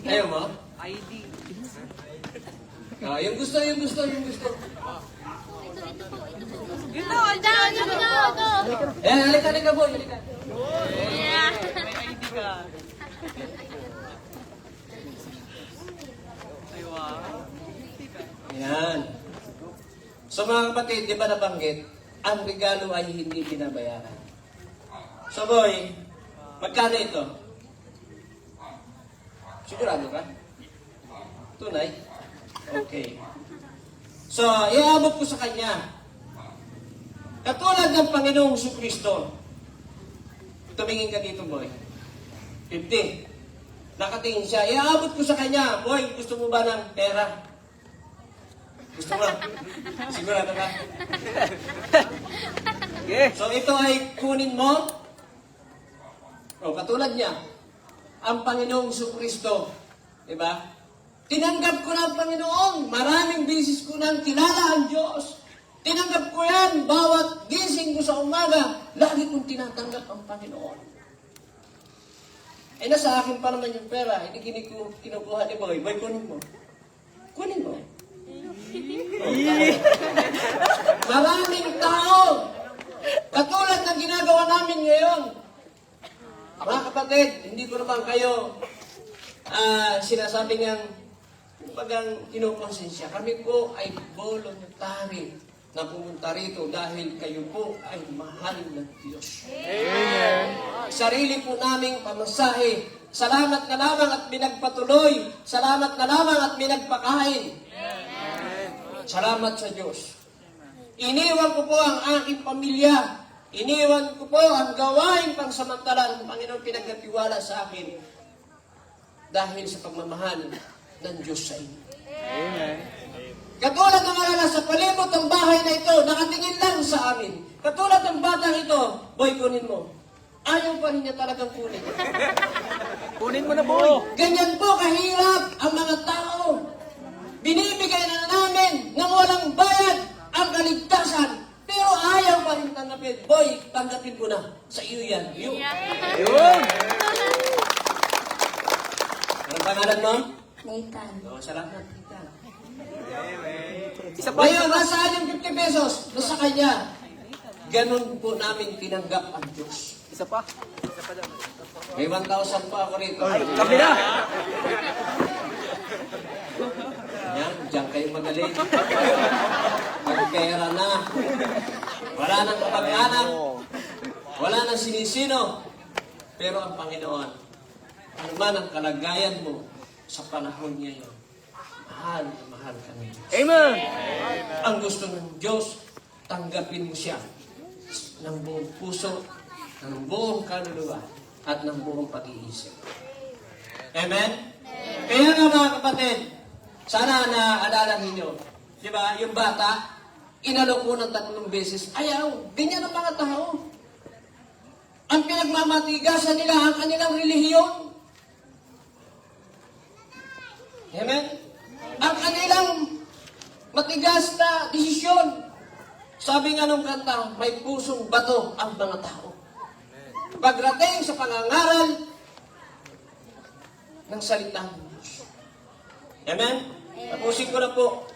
S9: Ayaw mo?
S4: ID.
S9: Yung gusto.
S6: Ito, ito.
S9: Halika boy, halika.
S4: May ID ka. Ay, wow.
S9: Yan. So mga kapatid, di ba nabanggit, ang regalo ay hindi binabayaran. So boy, magkano ito? Sigurado ka? Tunay? Okay. So, iabot ko sa kanya. Katulad ng Panginoong Jesucristo. Tumingin ka dito, boy. 50. Nakatingin siya. Iabot ko sa kanya. Boy, gusto mo ba ng pera? Gusto mo? Sigurado ka?
S4: Okay.
S9: So, ito ay kunin mo. O, katulad niya. Ang Panginoong Jesucristo. Diba? Tinanggap ko na ang Panginoon. Maraming beses ko nang kilala ang Diyos. Tinanggap ko yan. Bawat gising ko sa umaga, lagi kong tinatanggap ang Panginoon. Eh, nasa akin pa naman yung pera. Hindi kinukuha ni Boy. Boy, kunin mo. Kunin mo. Maraming tao. Katulad ng ginagawa namin ngayon. Mga kapatid, hindi ko naman kayo sinasabi ngang bagang kinukonsensya. Kami po ay voluntary na pumunta rito dahil kayo po ay mahal ng Diyos. Amen. Sarili po naming pamasahe. Salamat na lamang at pinagpatuloy. Salamat na lamang at pinagpakain. Amen. Salamat sa Diyos. Iniwan ko po ang aking pamilya. Iniwan ko po ang gawain pangsamantala ng Panginoon pinagkatiwala sa akin dahil sa pagmamahal ng Diyos sa inyo. Amen. Katulad ng mga nasa palibot ng bahay na ito, nakatingin lang sa amin. Katulad ng batang ito, Boy, kunin mo. Ayaw pa rin niya talagang kunin.
S4: Kunin mo na, Boy.
S9: Ganyan po kahirap ang mga tao. Binibigay na namin ng walang bayad ang kaligtasan. Pero ayaw pa rin tanggapin. Boy, tanggapin ko na. Sa iyo yan. Yun. Anong pangalan mo?
S5: Nathan.
S9: Oo, salamat, Nathan.
S4: Isa pa.
S9: Ngayon, nasaan yung 50 pesos? Nasa kanya. Ganun po namin tinanggap ang Diyos.
S4: Isa pa.
S9: May 1,000 pa ako rito.
S4: Kami na.
S9: Yan, diyan kayo magaling. Pagpera na. Wala nang kapag-anak. Wala nang sinisino. Pero ang Panginoon, ano man ang kalagayan mo sa panahon niya yun, mahal na mahal ka ng Diyos.
S4: Amen.
S9: Ang gusto ng Diyos, tanggapin mo siya ng buong puso, ng buong kaluluwa, at ng buong pag-iisip. Amen? Kaya nga mga kapatid, sana naaalala ninyo, di ba, yung bata, inalok ko ng 3 beses, ayaw, ganyan ang mga tao. Ang pinagmamatigasan nila ang kanilang relihiyon. Amen? Ang kanilang matigas na desisyon. Sabi nga nung kanta, may pusong bato ang mga tao. Pagdating sa pangangaral ng salita ng Diyos. Amen? Tapusin ko na po.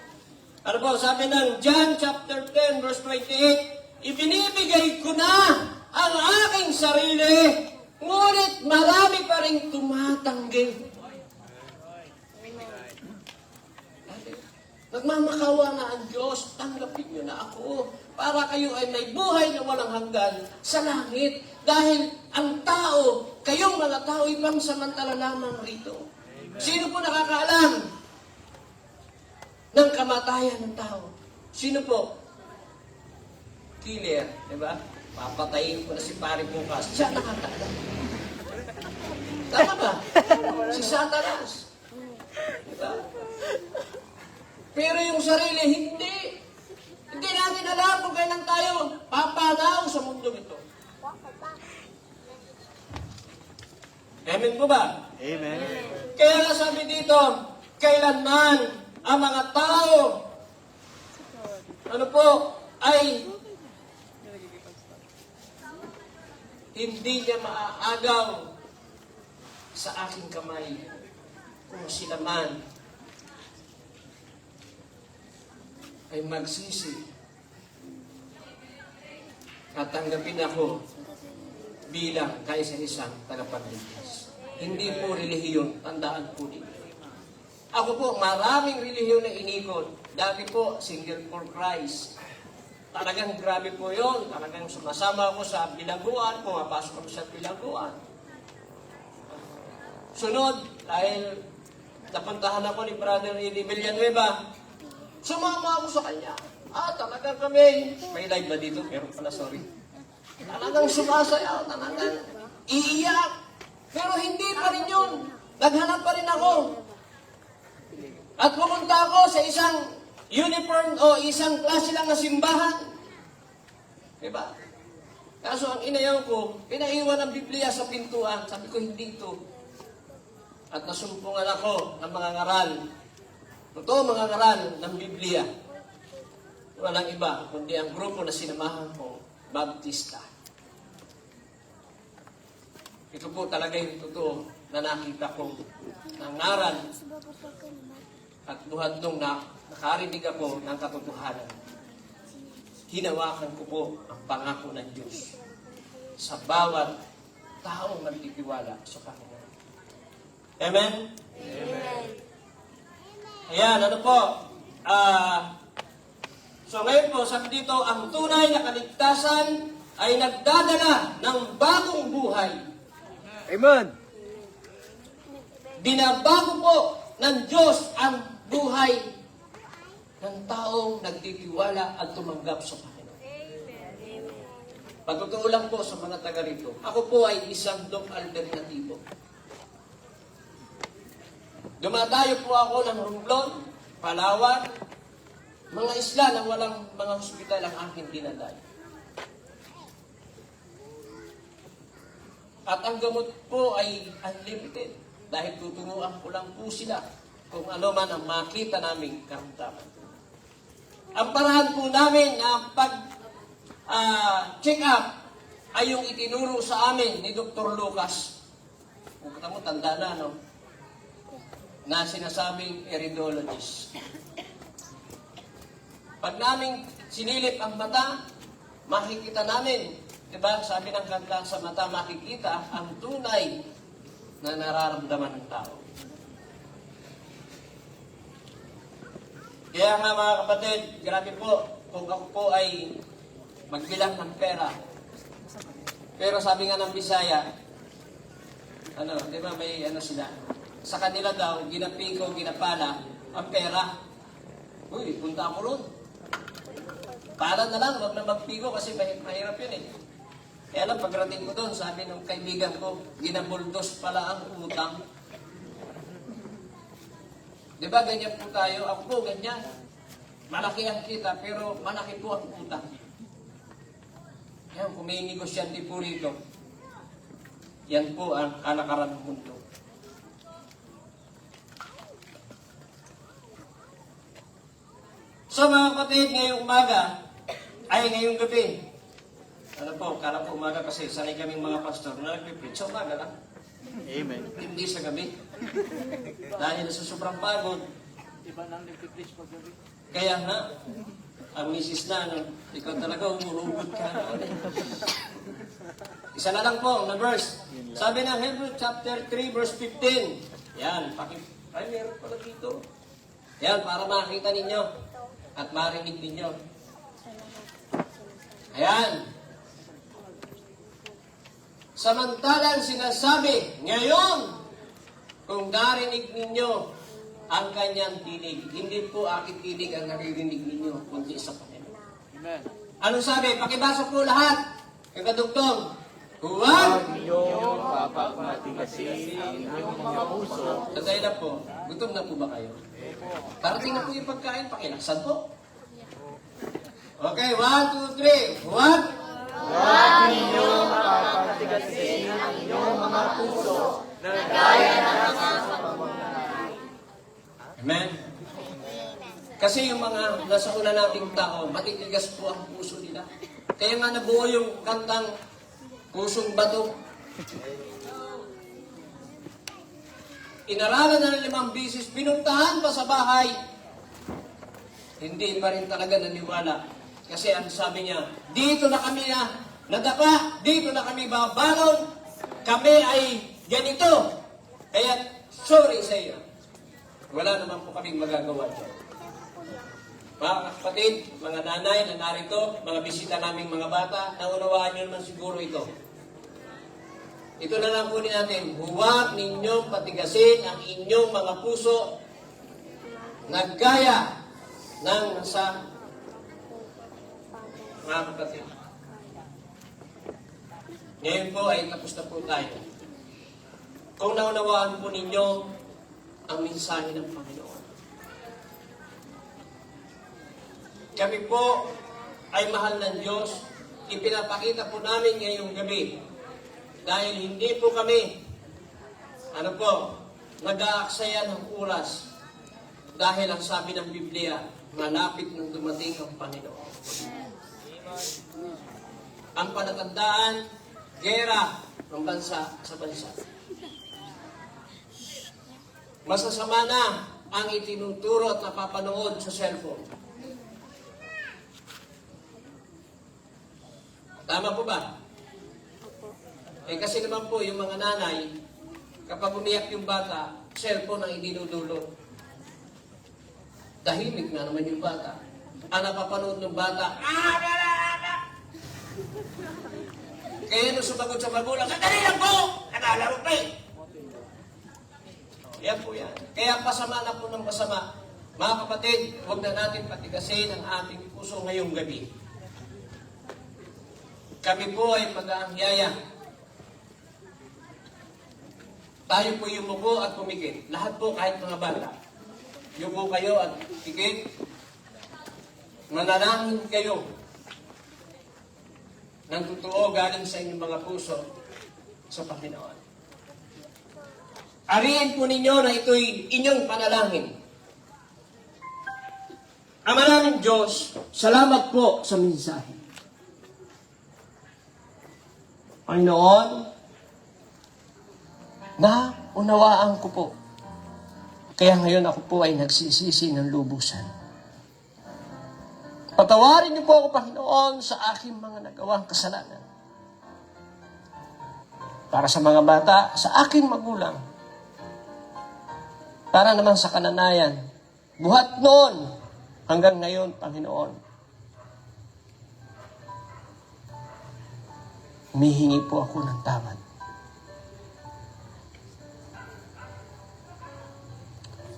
S9: Ano po, sabi ng John chapter 10 verse 28, ibinibigay ko na ang aking sarili, ngunit marami pa rin tumatanggi. Nagmamakawa na ang Diyos, tanggapin niyo na ako para kayo ay may buhay na walang hanggan sa langit. Dahil ang tao, kayong mga tao, ibang samantala lamang rito. Sino po nakakaalam ng kamatayan ng tao? Sino po? Killer, di ba? Papatayin ko na si Pari bukas. Siya nakakaalam. Tama ba? Si Satanas. Di ba? Pero yung sarili, hindi. Hindi natin alam kung kailan tayo papanaw sa mundo ito. Amen po ba?
S4: Amen.
S9: Kaya nga sabi dito, kailanman ang mga tao, ano po, ay hindi niya maaagaw sa aking kamay kung sila man ay magsisi at tanggapin ako bilang kaisa-isang tagapagligtas. Hindi po relihiyon, tandaan po dito. Ako po, maraming relihiyon na inikot. Dati po, single for Christ. Talagang grabe po yun. Talagang sumasama ako sa bilaguan, pumapasok ako sa bilaguan. Sunod, dahil napuntahan ako ni Brother Eddie Villanueva, sumama ako sa kanya. Talagang kami, may live ba dito? Pero pala, sorry. Talagang sumasayaw, talagang iiyak. Pero hindi pa rin yun. Naghanap pa rin ako. At pumunta ako sa isang uniform o isang klase lang na simbahan. Diba? Kaso ang inayaw ko, pinaiwan ang Biblia sa pintuan. Sabi ko, hindi ito. At nasumpungan ako ng mga ngaral Totoo mga ngaral ng Biblia. Walang iba, kundi ang grupo na sinamahan ko, Baptista. Ito po talaga yung totoo na nakita kong nangaral at buhat nung nakarinig ako ng katotohanan. Hinawakan ko po ang pangako ng Diyos sa bawat taong magtitiwala sa Panginoon. Amen? Amen. Ayan, ano po? So ngayon po, sabi dito, ang tunay na kaligtasan ay nagdadala ng bagong buhay.
S4: Amen.
S9: Binabago po ng Diyos ang buhay ng taong nagtitiwala at tumanggap sa Panginoon. Pagtotoo lang po sa mga taga rito, ako po ay isang dog alternatibo. Dumadayo po ako ng Romblon, Palawan, mga isla na walang mga hospital ang aking dinadayo. At ang gamot po ay unlimited dahil tuturuan ko lang po sila kung ano man ang makita naming karamdaman. Ang paraan po namin na pag-check up ay yung itinuro sa amin ni Dr. Lucas. Kung kita mo, tanda na, no? Na sinasabing iridologist. Pag namin sinilip ang mata, makikita namin, diba, sabi ng kanta, sa mata makikita ang tunay na nararamdaman ng tao. Kaya nga mga kapatid, grabe po, kung ako po ay magbilang ng pera. Pero sabi nga ng Bisaya, di ba may sila, sa kanila daw, ginapiko, ginapala, ang pera. Uy, punta ako ron. Pala na lang, wag na magpiko kasi mahirap yun eh. Kaya lang, pagrating ko doon, sabi ng kaibigan ko, ginabuldos pala ang utang. Di ba, ganyan po tayo? Ako po, ganyan. Malaki ang kita, pero malaki po ang utang. Yan, kung may negosyante po rito, yan po ang kalakaran ng mundo. So mga kapatid, ngayong umaga, ay ngayong gabi, ano po, kala po umaga kasi sanay kaming mga pastor na nagpipit sa umaga lang.
S4: Amen.
S9: Hindi sa gabi. Dahil sa sobrang pagod.
S4: Iba nang nagpipit pag gabi.
S9: Kaya nga, ang misis na, ikaw talaga umuhugot ka. Isa na lang po, na verse. Sabi ng Hebrews chapter 3, verse 15. Yan, ay meron pala dito. Yan, para makita ninyo. At marinig ninyo. Ayan. Samantalang sinasabi, ngayon, kung narinig ninyo ang kanyang tinig, hindi po aking tinig ang naririnig ninyo, kundi sa Panginoon.
S4: Amen.
S9: Anong sabi? Pakibasa po lahat. Yung kadugtong, huwag
S4: Inyong papagmatigasin ang inyong mga puso.
S9: Tatay na po, gutom na po ba kayo? Parating na po yung pagkain, pakilaksan po. Okay, 1, 2, 3. Huwag
S4: Inyong papagmatigasin ang inyong mga puso na gaya ng sa pamamahay.
S9: Amen. Kasi yung mga nasa una nating tao, matitigas po ang puso nila. Kaya nga nabuo yung kantang Pusong Bato. Inaralan na ng 5 bisis, pinuntahan pa sa bahay. Hindi pa rin talaga naniwala. Kasi ang sabi niya, dito na kami nadapa, dito na kami babalon, kami ay ganito. Kaya, sorry sa iyo. Wala naman po kaming magagawa dyan. Mga kapatid, mga nanay na narito, mga bisita naming mga bata, naunawaan nyo naman siguro ito. Ito na lang po natin, huwag ninyong patigasin ang inyong mga puso na gaya ng nasa mga kapatid. Ngayon po ay tapos na po tayo. Kung naunawaan po ninyo ang mensahe ng Panginoon. Kami po ay mahal ng Diyos. Ipinapakita po namin ngayong gabi. Dahil hindi po kami, nag-aaksaya ng oras. Dahil ang sabi ng Biblia, malapit nang dumating ang Panginoon. Ang palatandaan, gera ng bansa sa bansa. Masasama na ang itinuturo at napapanood sa cellphone. Tama po ba? Kasi naman po, yung mga nanay, kapag umiyak yung bata, cellphone ang idinudulot. Tahimik na naman yung bata. Ang napapanood ng bata, kaya nung sumagot sa magulang, sandali lang po! Nakalaro pa eh! Yan po yan. Kaya pasama na po ng pasama. Mga kapatid, huwag na natin patigasin ang ating puso ngayong gabi. Kami po ay mag-aangyaya. Tayo po yumuko at pumikit. Lahat po, kahit mga bata. Yuko kayo at pikit. Manalangin kayo ng totoo galing sa inyong mga puso sa Panginoon. Ariin po ninyo na ito'y inyong panalangin. Ama namin Diyos, salamat po sa mensahe. Panginoon, na unawaan ko po. Kaya ngayon ako po ay nagsisisi ng lubusan. Patawarin niyo po ako, Panginoon, sa aking mga nagawang kasalanan. Para sa mga bata, sa aking magulang. Para naman sa kananayan. Buhat noon hanggang ngayon, Panginoon. Humihingi po ako ng tawad.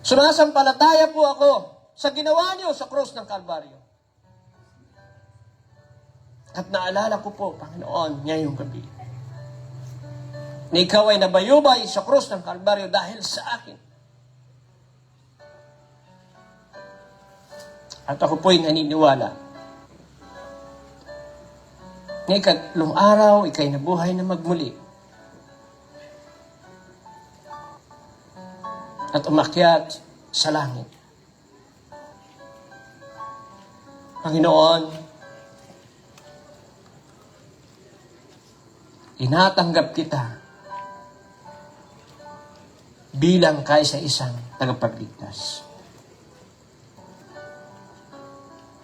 S9: Sumasampalataya po ako sa ginawa niyo sa krus ng Kalbaryo. At naalala ko po, Panginoon, ngayong gabi, na ikaw ay nabayubay sa krus ng Kalbaryo dahil sa akin. At ako po'y naniniwala na ikatlong araw, ika'y nabuhay na magmuli. At umakyat sa langit. Panginoon, inatanggap kita bilang kaisa-isang tagapagligtas.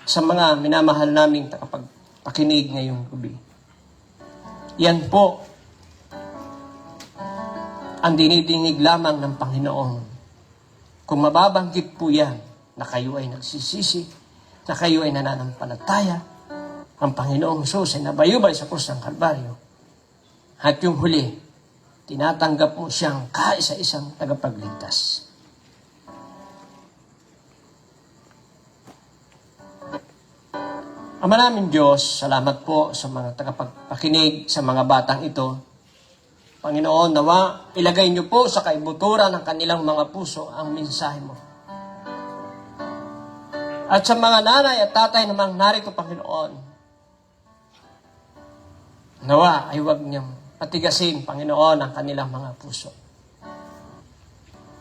S9: Sa mga minamahal naming tagapagpakinig ngayong gabi, yan po ang dinidingig lamang ng Panginoon. Kung mababanggit po yan, na kayo ay nagsisisi, na kayo ay nananampalataya, ang Panginoong Hesus ay nabayubay sa krus ng Kalbaryo. At yung huli, tinatanggap mo siyang kaisa-isang tagapagligtas. Ama namin Diyos, salamat po sa mga tagapagpakinig sa mga batang ito. Panginoon, nawa, ilagay niyo po sa kaibuturan ng kanilang mga puso ang mensahe mo. At sa mga nanay at tatay namang narito, Panginoon, nawa ay huwag niyang patigasin, Panginoon, ang kanilang mga puso.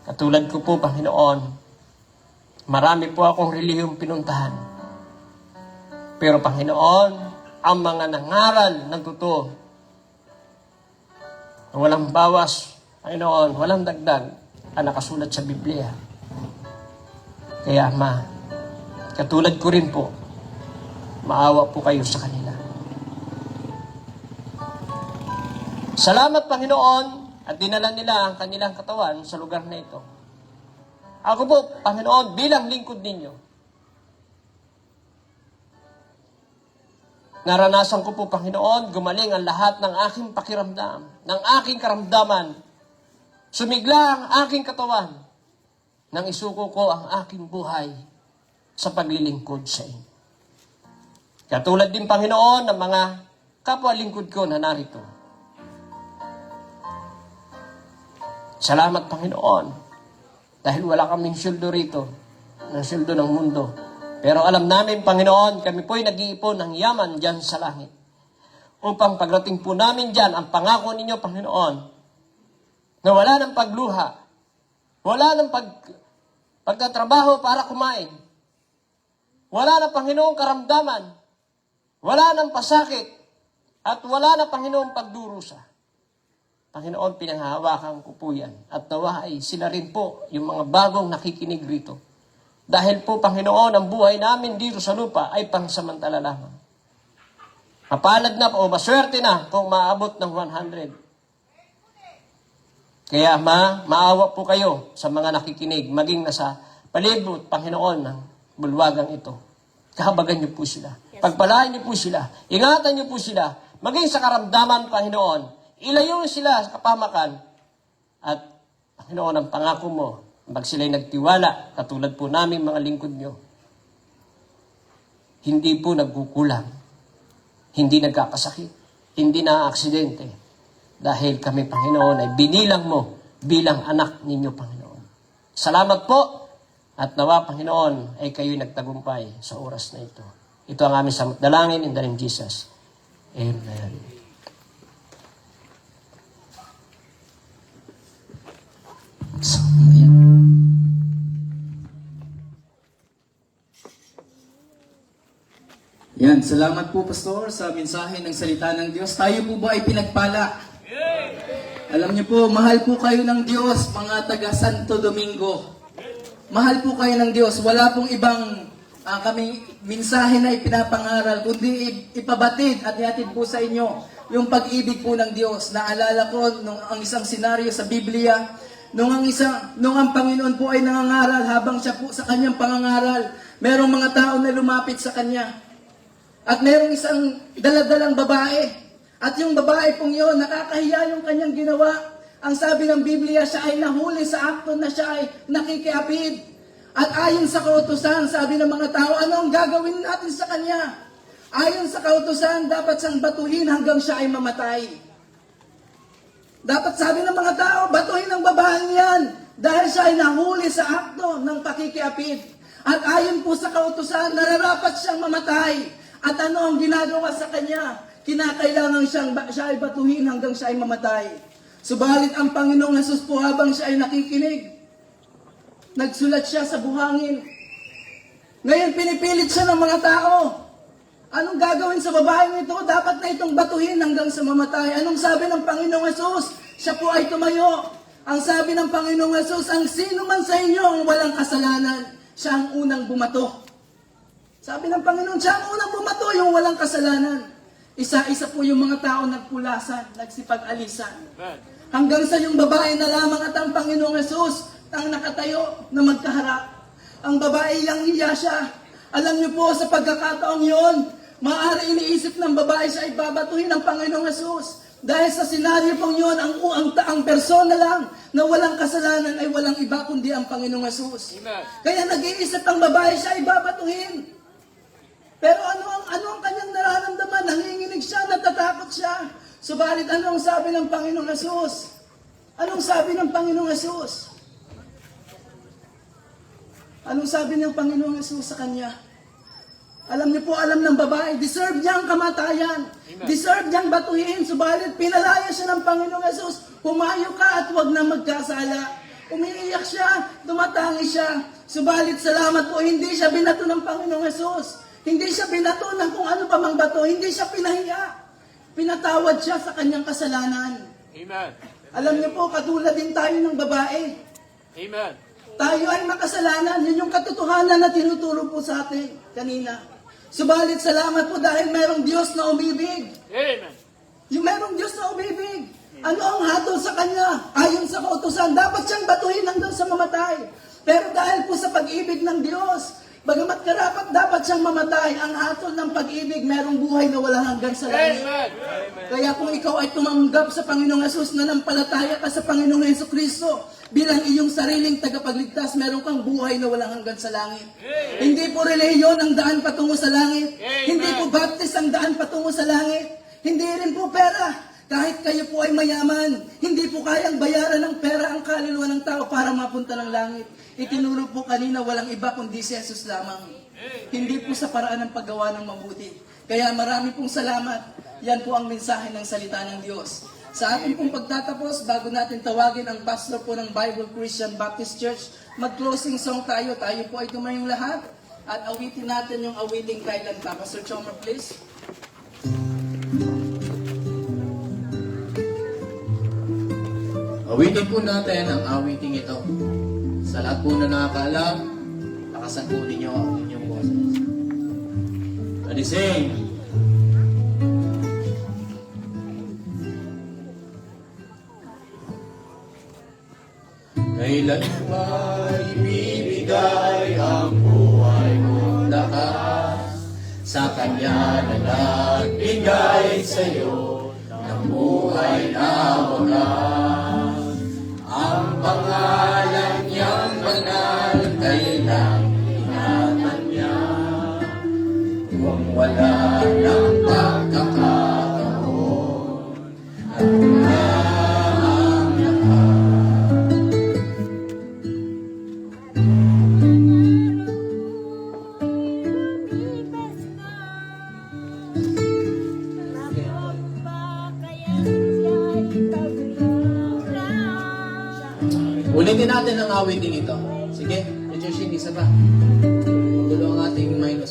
S9: Katulad ko po, Panginoon, marami po akong relihiyong pinuntahan. Pero, Panginoon, ang mga nangaral ng totoo, walang bawas, Panginoon, walang dagdag ang nakasulat sa Biblia. Kaya, Ama, katulad ko rin po, maawa po kayo sa kanila. Salamat, Panginoon, at dinala nila ang kanilang katawan sa lugar na ito. Ako po, Panginoon, bilang lingkod ninyo, naranasan ko po, Panginoon, gumaling ang lahat ng aking pakiramdam, ng aking karamdaman. Sumigla ang aking katawan nang isuko ko ang aking buhay sa paglilingkod sa inyo. Katulad din, Panginoon, ng mga kapwa-lingkod ko na narito. Salamat, Panginoon, dahil wala kaming syuldo rito, ng syuldo ng mundo. Pero alam namin, Panginoon, kami po'y nag-iipon ng yaman dyan sa langit. Upang pagdating po namin dyan, ang pangako ninyo, Panginoon, na wala ng pagluha, wala ng pagtatrabaho para kumain. Wala na, Panginoong, karamdaman. Wala nang pasakit. At wala na, Panginoong, pagdurusa. Panginoon, pinanghahawakan ko po yan. At nawa ay sila rin po, yung mga bagong nakikinig rito. Dahil po, Panginoon, ang buhay namin dito sa lupa ay pangsamantala lamang. Mapalad na po, o maswerte na kung maabot ng 100. Kaya maawa po kayo sa mga nakikinig, maging nasa palibot, Panginoon, ng bulwagang ito. Kahabagan niyo po sila. Pagpalain niyo po sila. Ingatan niyo po sila. Maging sa karamdaman, Panginoon. Ilayo sila sa kapamakan. At, Panginoon, ang pangako mo, pag sila'y nagtiwala, katulad po namin mga lingkod niyo, hindi po nagkukulang. Hindi nagkakasakit. Hindi na-aksidente. Dahil kami, Panginoon, ay binilang mo bilang anak ninyo, Panginoon. Salamat po. At nawa, Panginoon, ay kayo'y nagtagumpay sa oras na ito. Ito ang aming dalangin in the name of Jesus. Amen.
S2: So, ayan. Yan, salamat po, Pastor, sa mensahe ng salita ng Diyos. Tayo po ba ay pinagpala? Alam niyo po, mahal po kayo ng Diyos, mga taga Santo Domingo. Mahal po kayo ng Diyos. Wala pong ibang kaming mensahe na ipinapangaral, kundi ipabatid at ihatid po sa inyo yung pag-ibig po ng Diyos. Naalala ko nung ang isang senaryo sa Biblia, nung ang Panginoon po ay nangangaral, habang siya po sa kanyang pangangaral, merong mga tao na lumapit sa kanya. At merong isang daladalang babae. At yung babae pong yun, nakakahiya yung kanyang ginawa. Ang sabi ng Biblia, siya ay nahuli sa akto na siya ay nakikiapid. At ayon sa kautusan, sabi ng mga tao, ano ang gagawin natin sa kanya? Ayon sa kautusan, dapat siyang batuhin hanggang siya ay mamatay. Dapat sabi ng mga tao, batuhin ang babaeng yan dahil siya ay nahuli sa akto ng pakikiapid. At ayon po sa kautusan, nararapat siyang mamatay. At ano ang ginagawa sa kanya? Kinakailangan siya ay batuhin hanggang siya ay mamatay. Subalit ang Panginoong Hesus po habang siya ay nakikinig, nagsulat siya sa buhangin. Ngayon pinipilit siya ng mga tao. Anong gagawin sa babaeng ito? Dapat na itong batuhin hanggang sa mamatay. Anong sabi ng Panginoong Hesus? Siya po ay tumayo. Ang sabi ng Panginoong Hesus, ang sino man sa inyo ang walang kasalanan, siya ang unang bumato. Sabi ng Panginoon, siya ang unang bumato, yung walang kasalanan. Isa-isa po yung mga tao nagpulasan, nagsipag-alisan. Hanggang sa yung babae na lamang at ang Panginoong Hesus ang nakatayo na magkaharap. Ang babae yang hiya siya. Alam niyo po, sa pagkakataong yun, maaari iniisip ng babae siya ay babatuhin ng Panginoong Hesus. Dahil sa senaryo pong yun, ang persona lang na walang kasalanan ay walang iba kundi ang Panginoong Hesus. Kaya nag-iisip ang babae siya ay babatuhin. Pero ano ang kanyang nararamdaman? Nanginginig siya, natatakot siya. Subalit anong sabi ng Panginoong Hesus? Anong sabi ng Panginoong Hesus? Anong sabi ng Panginoong Hesus sa kanya? Alam niyo po, alam ng babae, deserve niya ang kamatayan. Deserve niyang batuhin. Subalit pinalaya siya ng Panginoong Hesus. Humayo ka at huwag na magkasala. Umiiyak siya, dumatangi siya. Subalit salamat po, hindi siya binato ng Panginoong Hesus. Hindi siya binato ng kung ano pa mang bato. Hindi siya pinahiya. Pinatawad siya sa kanyang kasalanan.
S4: Amen.
S2: Alam niyo po, katulad din tayo ng babae.
S4: Amen.
S2: Tayo ay makasalanan. Yun yung katotohanan na tinuturo po sa atin kanina. Subalit salamat po dahil merong Diyos na umibig.
S4: Amen.
S2: Yung merong Diyos na umibig. Ano ang hatol sa Kanya? Ayon sa kautusan, dapat siyang batuhin hanggang sa mamatay. Pero dahil po sa pag-ibig ng Diyos, bagamat karapat dapat siyang mamatay, ang hatol ng pag-ibig, merong buhay na walang hanggan sa langit.
S4: Amen.
S2: Kaya kung ikaw ay tumanggap sa Panginoong Hesus, nanampalataya ka sa Panginoong Hesukristo, bilang iyong sariling tagapagligtas, meron kang buhay na walang hanggan sa langit. Hindi po reliyon ang daan patungo sa langit. Hindi po baptist ang daan patungo sa langit. Hindi rin po pera. Kahit kayo po ay mayaman, hindi po kayang bayaran ng pera ang kaluluwa ng tao para mapunta ng langit. Itinuro po kanina, walang iba kundi si Jesus lamang. Hindi po sa paraan ng paggawa ng mabuti. Kaya marami pong salamat. Yan po ang mensahe ng salita ng Diyos. Sa ating pong pagtatapos, bago natin tawagin ang pastor po ng Bible Christian Baptist Church, mag-closing song tayo. Tayo po ay tumayong lahat at awitin natin yung awiting Kailan Pa. Pastor Chomer, please.
S1: Awitin po natin ang awiting ito. Sa lahat po na nakakaalam, lakasan po ninyo ang inyong boses. Ready, sing! Kailan ba ibibigay ang buhay mo lakas? Sa Kanya na nagbigay sa'yo ng buhay na wakas. Ang pangalan niyang banal, kailang ingatan niya. Kung wala ng pagkakataon, at wala ang lahat. Ulitin natin ang awitin ito. Sige, medyo shake, isa pa. Magulo ang ating -1.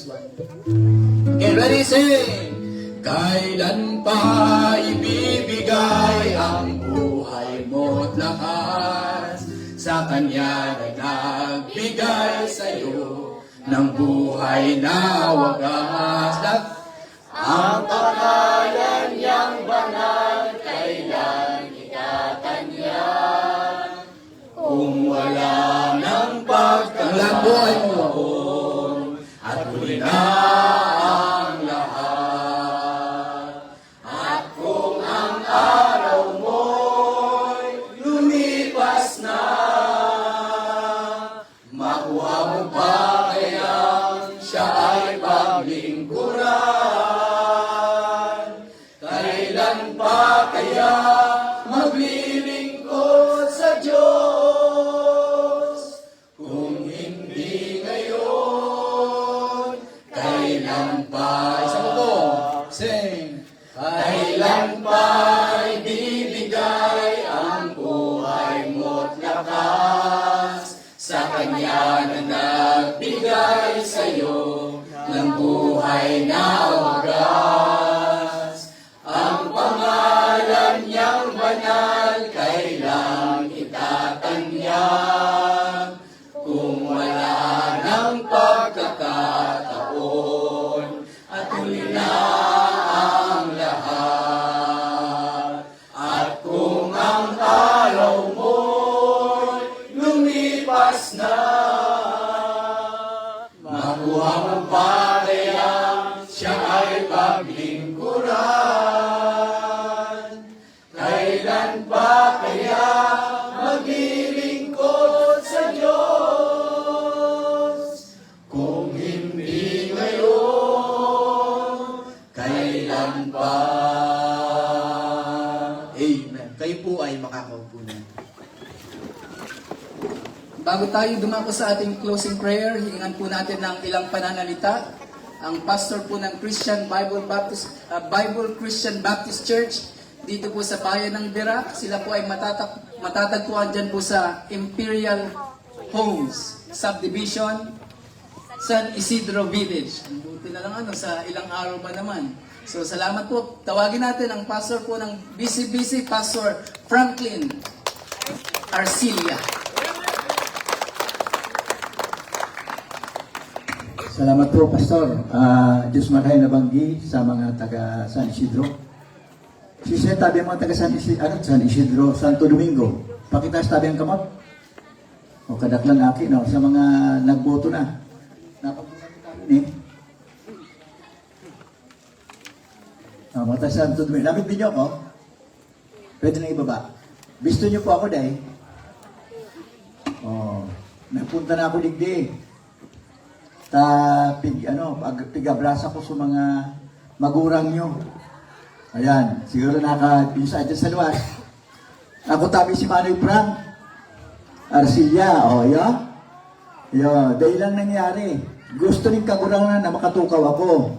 S1: Okay, ready, sing! Kailan pa ibibigay ang buhay mo't lakas? Sa Kanya na nagbigay sa'yo ng buhay na wagas. Ang pangalan niyang banal, kailan ikatan niya. Kung wala ng pagkakabuhay mo noon, at huli na ang lahat. At kung ang araw mo'y lumipas na, makuha mo pa kaya siya ay paglingkuran? Kailan pa kaya maglilingkod sa Diyos? Kung hindi ngayon, kailan pa? Isa mo po, sing! Kailan pa ibibigay ang buhay mo't lakas? Sa Kanya na nagbigay sa'yo ng buhay na wagas. Ang pangalan niyang banal, kailang itatanyag. Kung wala ng pagkakataon, at huli na ang lahat. At kung ang araw mo'y lumipas na, makuha mo pa kaya siya ay paglingkuran? Kailan pa kaya maglilingkod sa Diyos? Kung hindi ngayon, kailan pa? Amen. Kayo po ay makakaupo na.
S2: Bago tayo dumako sa ating closing prayer, hiningan po natin ng ilang pananalita. Ang pastor po ng Bible Christian Baptist Church dito po sa bayan ng Birac. Sila po ay matatagpuan dyan po sa Imperial Homes Subdivision, San Isidro Village. Buti na lang sa ilang araw pa naman. So salamat po. Tawagin natin ang pastor po ng BCBC, Pastor Franklin Arcilia.
S10: Salamat po, Pastor. Diyos makay nabanggi sa mga taga San Isidro. Sisya tabi ang mga taga San Isidro, Santo Domingo. Pakitas tabi ang kamot. O kadaklan aki, no? Sa mga nagboto na. Napagpunan namin mga taga Santo Domingo. Namit din niyo ako. Pwede na ibaba. Gusto niyo po ako dahil. Napunta na ako digdi. Pigabrasa ko sa mga magurang nyo. Ayan, siguro naka-pinsa dyan sa luwas. Ako tabi si Manoy Frank Arcilia, dahil lang nangyari. Gusto rin kagurangan na makatukaw ako.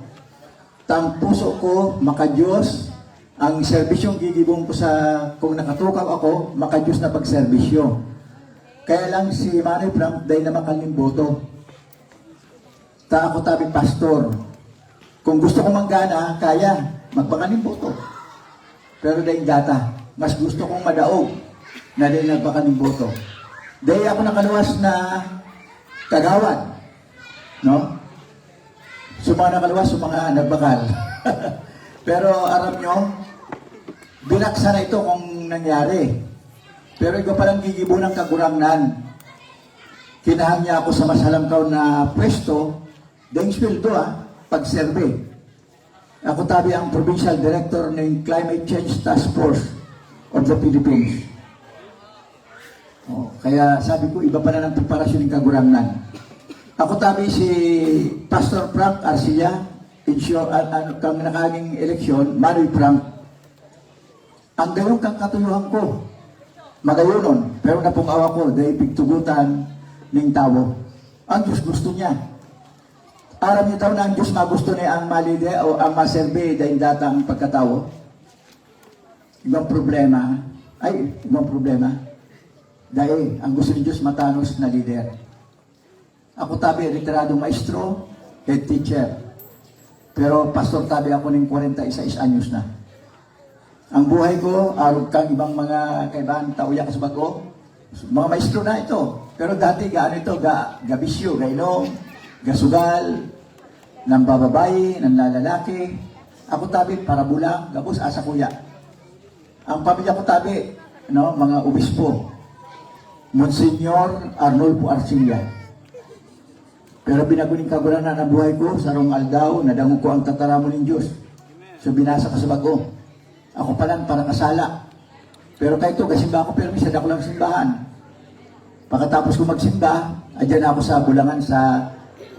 S10: Tang puso ko, makadiyos, ang serbisyong gigibong ko sa, kung nakatukaw ako, makadiyos na pagserbisyo. Kaya lang si Manny Frank, dahil na makalimboto. Ta ako tabi pastor. Kung gusto ko manggana, kaya, magpakalimboto. Pero dahil data, mas gusto kong madaog na dahil nagpakalimboto. Dahil ako nakaluwas na kagawad. No? So mga nakaluwas, so mga nagbakal. Pero aram nyo, binaksa na ito kung nangyari. Pero iba palang gigibo ng kagurangnan. Kinahan niya ako sa masalangkaw na pwesto, dahil sweldo pag-survey. Ako tabi ang Provincial Director ng Climate Change Task Force of the Philippines. Kaya sabi ko, iba pa na ng preparasyon ng kagurangnan. Ako tabi si Pastor Frank Arcilla, kang nakaging eleksyon, Manny Frank. Ang gayong kang katuyuhan ko, magayunon, pero napungawa ko, dahil pigtugutan ng tao. Ang Diyos gusto niya. Aram niyo daw na ang Diyos magusto niya ang malide o ang maserbe dahil data ang pagkatao. Ibang problema. Dahil ang gusto ni Diyos matanos na leader. Ako tabi, retiradong maestro, head teacher. Pero pastor tabi ako ng 46 anyos na. Ang buhay ko, arog kang ibang mga kaibahan, tauya ka sa bago. Mga maestro na ito. Pero dati, gaano ito, gabisyo, gailong, gasugal, ng bababae, ng lalaki. Ako tabi, para bulang, gabos, asa kuya. Ang pamilya ko tabi, mga obispo. Monsignor Arnolfo Arcilla. Pero binaguning kaguranan ang buhay ko, sarong aldaw, nadango ko ang tataramo ng Diyos. So binasa ka sa bago. Ako palang para kasala. Pero kahit ito, kasimba ako, pero minsan ako lang simbahan. Pagkatapos ko magsimba, adyan ako sa Bulangan, sa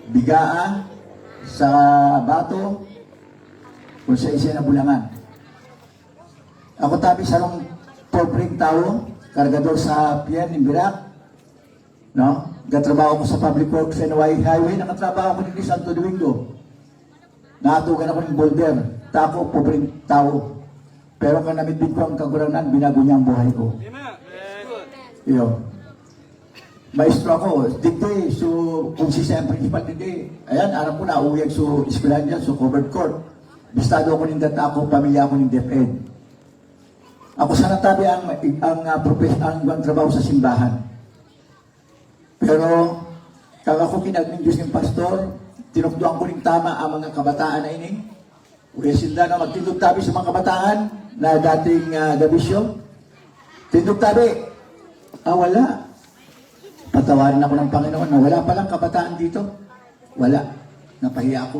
S10: Bigaa, sa Bato, kung sa isa na Bulangan. Ako tabi sarong pobreng tao, kargador sa Pian, Imbirak, Gatrabaho ko sa Public Works NY Highway, nakatrabaho ko din sa Santo Domingo. Nakatugan ako ng boulder. Tako, pobreng tao. Pero kung namidbid ko ang kaguranan, binago niya ang buhay ko. Iyo. Maestro ako, digday, so kung si siyang principal digday, ayan, alam ko na, uwiyag so eskwelahan niya, so covered court. Bistado ako ng data ako, pamilya ako ng DepEd. Ako sana tabi ang trabaho sa simbahan. Pero, kag ako kinagning Diyos ng pastor, tinukduan ko rin tama ang mga kabataan na ini. Uya sila na magtindog tabi sa mga kabataan na dating gabisyo. Tindog tabi. Wala. Patawarin ako ng Panginoon na wala palang kabataan dito. Wala. Napahiya ako.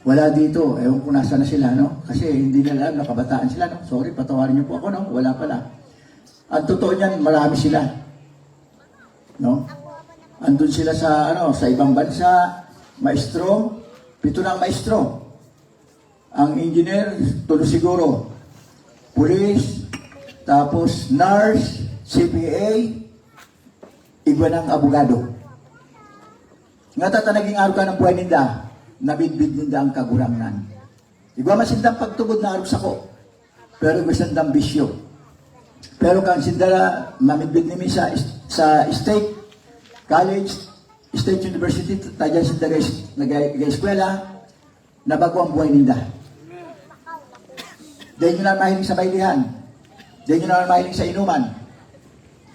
S10: Wala dito. Ewan ko nasa na sila, Kasi hindi nila alam na kabataan sila, Sorry, patawarin niyo po ako, Wala pala. Ang totoo niyan, marami sila. Andun sila sa ibang bansa, maestro, 7 na ang maestro. Ang engineer, tulo siguro. Police, tapos nurse, CPA, iba ng abogado. Nga tatanaging araw ka ng buhay ninda, nabidbid ninda ang kagurangnan. Igwa masindang pagtugod na araw sa ko, pero masindang bisyo. Pero kang sindala, mamidbid nimi sa State College, State University, tayo sinda nag-eskwela, nabago ang buhay ninda. Dahil nyo na mahiling sa bailihan. Dahil nyo na mahiling sa inuman.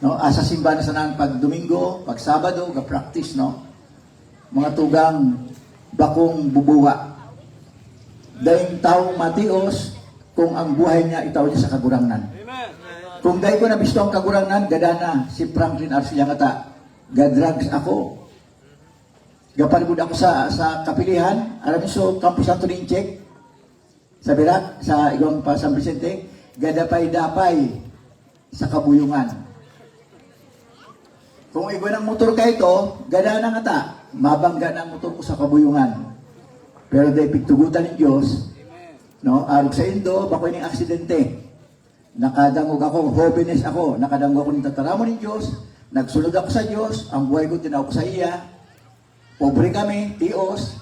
S10: Asa simba na sanahan pag Domingo, pag Sabado, ga-practice, Mga tugang bakong bubuwa. Dahil taong matios, kung ang buhay niya itaw niya sa kagurangnan. Kung dahil ko nabisto ang kagurangnan, gadana si Franklin Arcilla kata, gadrugs ako. Gapanibod ako sa kapilihan, alam niyo so, Campus Santo Ninchek, sa Birak, sa Igwang pa San Vicente, gadapay-dapay sa kabuyungan. Kung igwa ng motor ka ito, gadana nga ta, mabangga ng motor ko sa kabuyungan. Pero dahil pigtugutan ng Diyos, arog sa Indo, bakoy ng aksidente. Nakadangog ako, holiness ako, nakadangog ako ng tataramo ng Diyos, nagsulod ako sa Diyos, ang buhay ko tinaw ko sa iya, pobre kami, tios,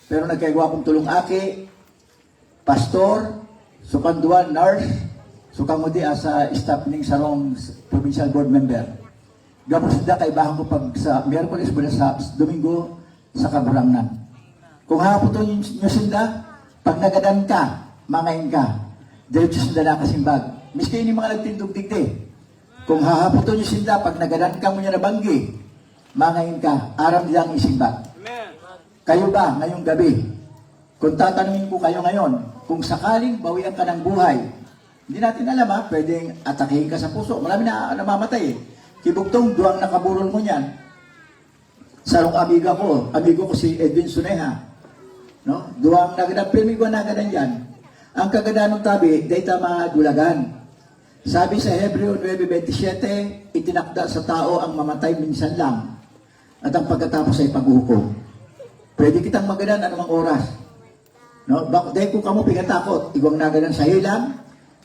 S10: pero nagkaigwa akong tulong aki, pastor, sukang duwan, nurse, sukang mudi sa staff ning sarong provincial board member. Gapos sila kaibahan ko pag sa Miyerkules mula sa Domingo sa Kaburangnan. Kung haputon nyo sila, pag nagadan ka, mangain ka, diretso sila na kasimbag. Miski ini mga nagtindog digdi. Kung hahaputon nyo sila, pag nagadan ka mo niya nabanggi, mangain ka, aram nilang isimbag. Kayo ba ngayong gabi? Kung tatanungin ko kayo ngayon, kung sakaling bawian ka ng buhay, hindi natin alam ha, pwedeng atakihin ka sa puso. Marami na namamatay eh. Kibugtong, duwang nakaburol mo niyan. Sarong amigo ko si Edwin Suneha. No? Duwang nagadapilmi ko nagadan yan. Ang kaganda ng tabi, dayta mga dulagan. Sabi sa Hebreo 9:27, itinakda sa tao ang mamatay minsan lang at ang pagkatapos ay paghuhukom. Pwede kitang magadan anumang oras. No? Dahil kung kamo pingatakot, igwang nagadan sa hilang,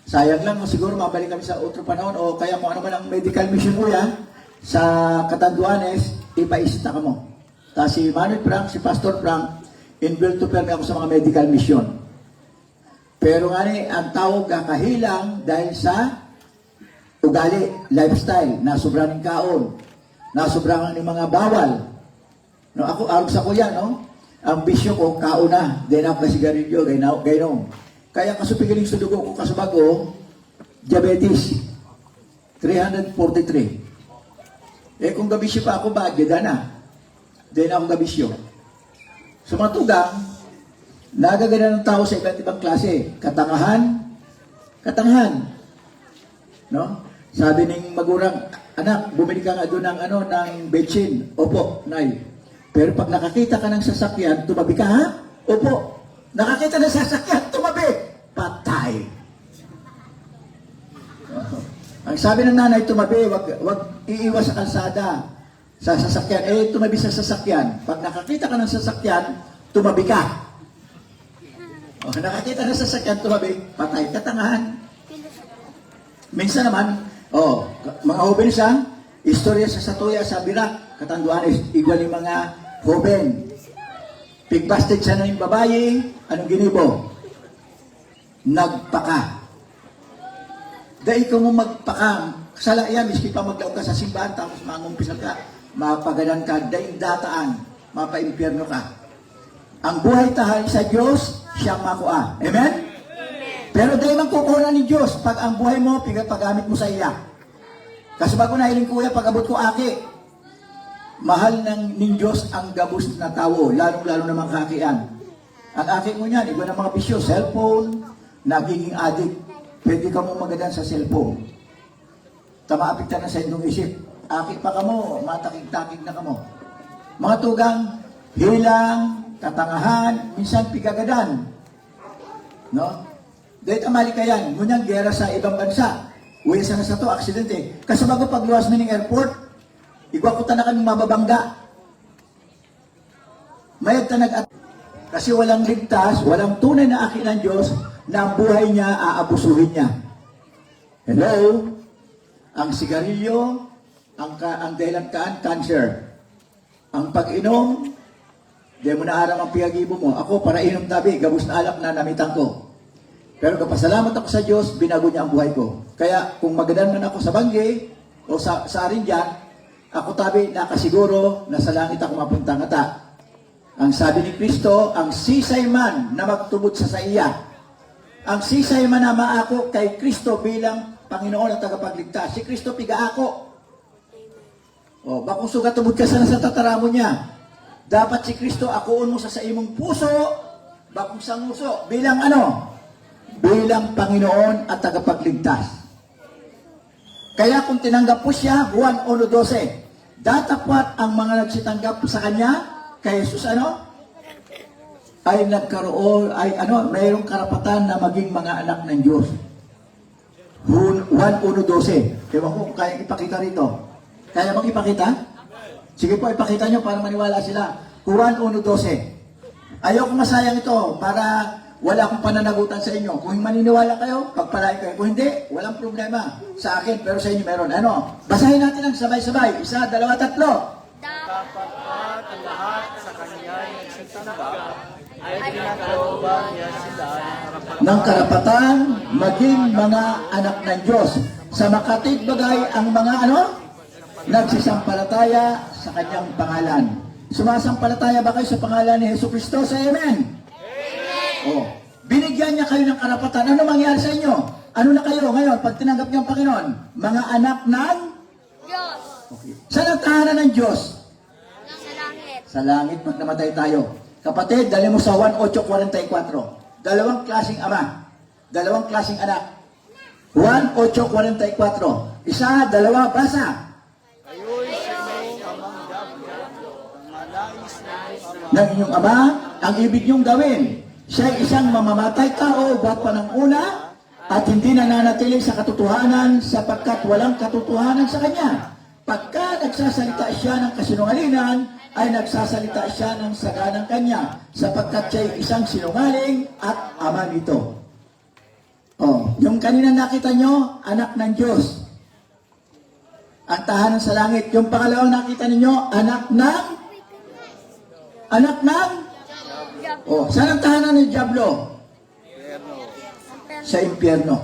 S10: sayang lang, siguro mabalik kami sa otro panahon o kaya mo ano man ang medical mission mo yan, sa Catanduanes, ipaisita ka mo. Tapos si Manuel Frank, si Pastor Frank, inbuilt to permi ako sa mga medical mission. Pero nga ni, ang tawag kakahilang dahil sa ugali, lifestyle, nasobrahan ng kaon, nasobrahan ng mga bawal. No, ako, arog sa ko yan, no? Ang bisyo ko, kauna, then ako na sigarilyo, gaynom. Kaya kasupigiling sa dugo ko kasubago, diabetes, 343. Eh kung gabisyo pa ako, bageda na. Then ako gabisyo. Sumatugang, nagagana ng tao sa iba't ibang klase. Katangahan. No? Sabi ng magurang, anak, bumili ka nga doon ng betsin. Opo, nay. Pero pag nakakita ka ng sasakyan, tumabi ka, ha? Opo. Nakakita ng sasakyan, tumabi. Patay. Ang sabi ng nanay, tumabi, wag iiwas sa kalsada. Sa sasakyan, tumabi sa sasakyan. Pag nakakita ka ng sasakyan, tumabi ka. Nakakita ng sasakyan, tumabi, patay. Katangahan. Minsan naman, mga hoben sa istorya sa Satuya, sa Birak, Catanduanes, igwal yung mga hoben. Pigbasted siya ng babae, anong ginibo? Nagpaka. Dahil kung mo magpaka, salaya, miski pa maglaw ka sa simbahan, tapos mangumpisal ka, mapagalan ka, dahil dataan, mapaimpyerno ka. Ang buhay tahay sa Diyos, siyang makua. Amen? Pero dahil mang kukuha ni Diyos, pag ang buhay mo, paggamit mo sa iya. Kasi bago nahiling kuya, pag-abot ko aki, mahal ng Diyos ang gabos na tao, lalong-lalo na mga kakian. Ang aki mo niyan, iba ng mga bisyo, cellphone, nagiging addict, pwede ka mo magadan sa cellphone. Tamaapit na sa inyong isip. Aki pa ka mo, matakig-takig na ka mo. Mga tugang, hilang, katangahan, minsan pigagadan. No? Dahil tamali ka yan, ngunyang gera sa ibang bansa. Uwi sa to, aksidente. Kasi bago pagluwas mo ng airport, igwakutan na kaming mababangga. Mayad tanag at kasi walang ligtas, walang tunay na akin ng Diyos na ang buhay niya aabusuhin niya. Hello? Ang sigarilyo, ang dahilan cancer. Ang pag-inom, di mo na aram ang piyagibo mo. Ako, para inom tabi, gabos na alak na namitan ko. Pero kapasalamat ako sa Diyos, binago niya ang buhay ko. Kaya kung magadan man ako sa Bangge, o sa arin dyan, ako tabi, nakasiguro, nasa langit ako mapunta ngata. Ang sabi ni Kristo, ang sisay man na magtubod sa iya. Ang sisay man na maako kay Kristo bilang Panginoon at tagapagligtas. Si Kristo piga ako. O, bakong sugat tubod ka sa tataramo niya. Dapat si Kristo akuon mo sa imong puso, bakong sanguso, bilang bilang Panginoon at tagapagligtas. Kaya kung tinanggap po siya, Juan 1:12, datapwat ang mga nagsitanggap sa kanya, kay Jesus ay nagkaroon, mayroong karapatan na maging mga anak ng Diyos. Juan 1:12. Ewan ko kung kaya ipakita rito. Kaya bang ipakita? Sige po, ipakita nyo para maniwala sila. Juan 1:12. Ayaw kong masayang ito para wala akong pananagutan sa inyo. Kung maniniwala kayo, pagpalain kayo. Kung hindi, walang problema sa akin, pero sa inyo meron. Basahin natin ang sabay-sabay. 1, 2, 3.
S4: Dapat ang lahat sa kanya'y nagsitanggap
S10: ng karapatan maging mga anak ng Diyos. Sa makatid bagay ang mga nagsisampalataya sa kanyang pangalan. Sumasampalataya ba kayo sa pangalan ni Hesus Kristo? Sa Amen? Oh, binigyan niya kayo ng karapatan. Ano mangyari sa inyo? Ano na kayo ngayon pag tinanggap niyo ang Panginoon? Mga anak ng
S6: Diyos.
S10: Okay. Saan ang tahanan ng Diyos?
S6: Sa langit.
S10: Sa langit pag namatay tayo. Kapatid, dali mo sa 1:8:44. Dalawang klaseng ama. Dalawang klaseng anak. 1:8:44. Isa, dalawa, basa. Ng inyong ama, ang ibig niyong gawin. Siya ay isang mamamatay tao, buhat pa ng una, at hindi nananatili sa katotohanan sapagkat walang katotohanan sa kanya. Pagka nagsasalita siya ng kasinungalingan, ay nagsasalita siya ng saganang kanya, sapagkat siya ay isang sinungaling at ama nito. Oh, yung kanina nakita nyo, anak ng Diyos. Ang tahanan sa langit. Yung pangalawang nakita ninyo, anak ng oh, saan ang tahanan ng Diablo? Sa impyerno.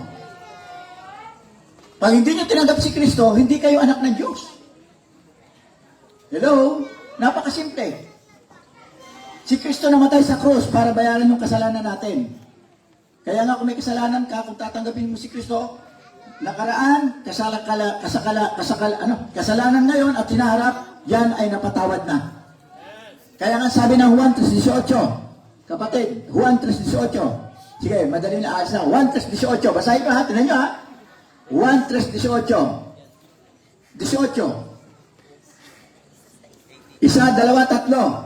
S10: Pag hindi nyo tinanggap si Kristo, hindi kayo anak ng Diyos. Hello? Napakasimple. Si Kristo namatay sa krus para bayaran yung kasalanan natin. Kaya nga kung may kasalanan ka, kung tatanggapin mo si Kristo, nakaraan, kasalanan ngayon at hinaharap, yan ay napatawad na. Kaya nga sabi ng Juan 3:18, kapatid, Juan 3:18, sige, madali na asa, 1:18, basahin ko ha, tinan nyo ha, 1:18, 18, isa, dalawa, tatlo.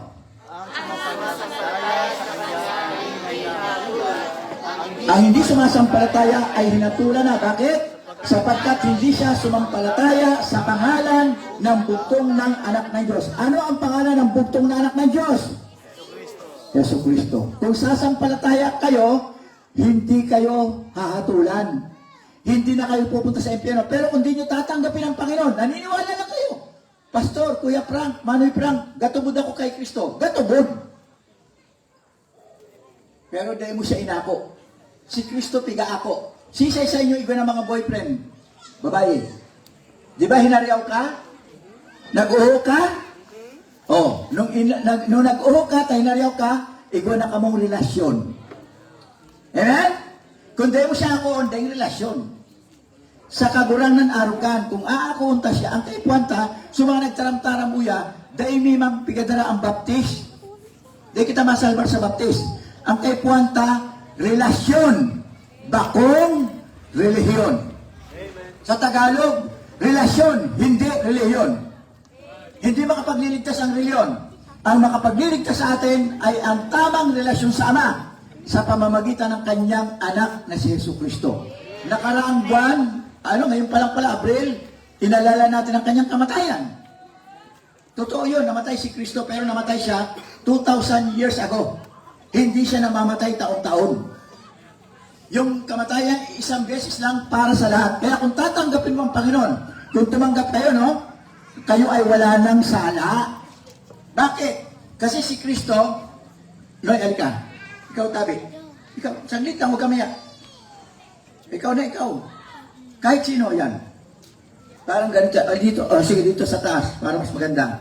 S10: Ang hindi sumasampalataya ay hinatulan na. Bakit? Sapagkat hindi siya sumampalataya sa pangalan ng bugtong ng anak ng Diyos. Ano ang pangalan ng bugtong na anak ng Diyos? Yesu Kristo. Kung sasampalataya kayo, hindi kayo hahatulan. Hindi na kayo pupunta sa impyerno. Pero kung di nyo tatanggapin ang Panginoon, naniniwala na kayo. Pastor, Kuya Frank, Manoy Frank, gatubod ako kay Kristo. Gatubod. Pero dahil mo siya inako. Si Kristo piga ako. Sisay sa inyo iba ng mga boyfriend. Babae. Di ba hinariyaw ka? Nag-uho ka? Oh, nung nag-uho ka, hinariyaw ka, iba na kamong relasyon. Amen? Kung di mo siya ako, ondeng relasyon. Sa kagurangan arugan, kung aakunta siya, ang kaipuanta, sumang nagtaram-taram uya, dahil may mang pigadara ang baptis. Di kita masalbar sa baptis. Ang kaipuanta, relasyon. Bakong relihiyon. Sa Tagalog, relasyon, hindi relihiyon. Hindi makapagliligtas ang relihiyon. Ang makapagliligtas sa atin ay ang tamang relasyon sa Ama sa pamamagitan ng kanyang anak na si Hesus Kristo. Nakaraang buwan, ngayon pa lang pala, Abril, inalala natin ang kanyang kamatayan. Totoo yun, namatay si Kristo, pero namatay siya 2,000 years ago. Hindi siya namamatay taon-taon. Yung kamatayan, isang beses lang para sa lahat. Kaya kung tatanggapin mo ang Panginoon, kung tumanggap kayo, kayo ay wala ng sala. Bakit? Kasi si Kristo, loyal ka. Ikaw, tabi. Ikaw, saglit lang, huwag kami. Ikaw na ikaw. Kahit sino yan. Parang ganito. Dito, sige, dito sa taas. Para mas maganda.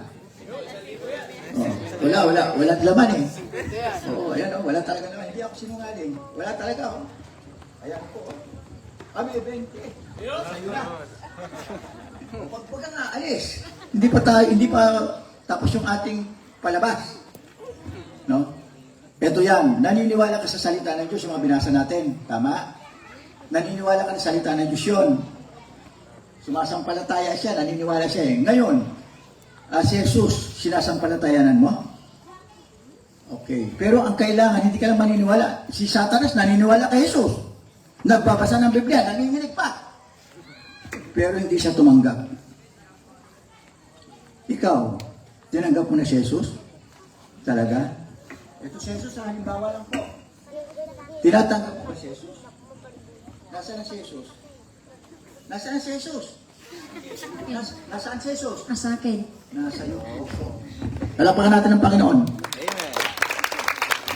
S10: Walang laman eh. Oo, ayan wala talaga laman. Hindi ako sinungaling. Wala talaga ako. Ayan po. Kami, 20. Sa'yo na. Huwag ka nga, alis. Hindi pa tapos yung ating palabas. No? Ito yan. Naniniwala ka sa salita ng Diyos, yung mga binasa natin. Tama? Naniniwala ka sa salita ng Diyos yun. Sumasampalataya siya, naniniwala siya eh. Ngayon, si Jesus, sinasampalatayanan mo? Okay. Pero ang kailangan, hindi ka lang maniniwala. Si Satanas, naniniwala kay Jesus. Nagbabasa ng Biblia, nanginginig pa. Pero hindi siya tumanggap. Ikaw, tinanggap mo na si Jesus? Talaga? Ito si Jesus, halimbawa lang po. Tinatanggap mo ba si Jesus? Nasaan si Jesus? Nasaan si Jesus? Nasaan si Jesus?
S5: Nasa akin.
S10: Nasa iyo. Palapakan natin ang Panginoon.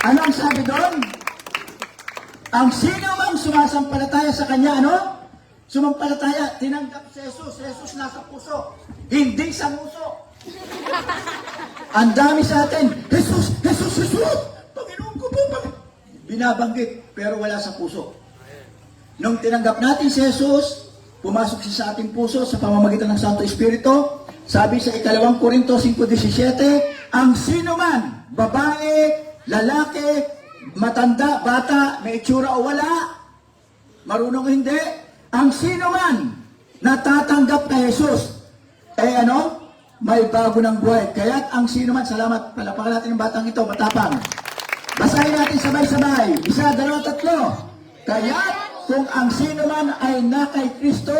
S10: Ano ang sabi doon? Ang sino mang sumasampalataya sa Kanya, ano? Sumampalataya, tinanggap si Jesus. Si Jesus nasa puso, hindi sa muso. Ang dami sa atin, Jesus, Jesus, Jesus! Panginoon ko po, binabanggit, pero wala sa puso. Nung tinanggap natin si Jesus, pumasok siya sa ating puso sa pamamagitan ng Santo Espiritu. Sabi sa 2 Korinto 5:17, ang sino man, babae, lalaki, matanda, bata, may itsura o wala, marunong o hindi, ang sino man natatanggap kay Jesus, may bago ng buhay. Kaya't ang sino man, salamat, palapakan natin yung batang ito, matapang. Basahin natin sabay-sabay. 1, 2, 3. Kaya't kung ang sino man ay na kay Kristo,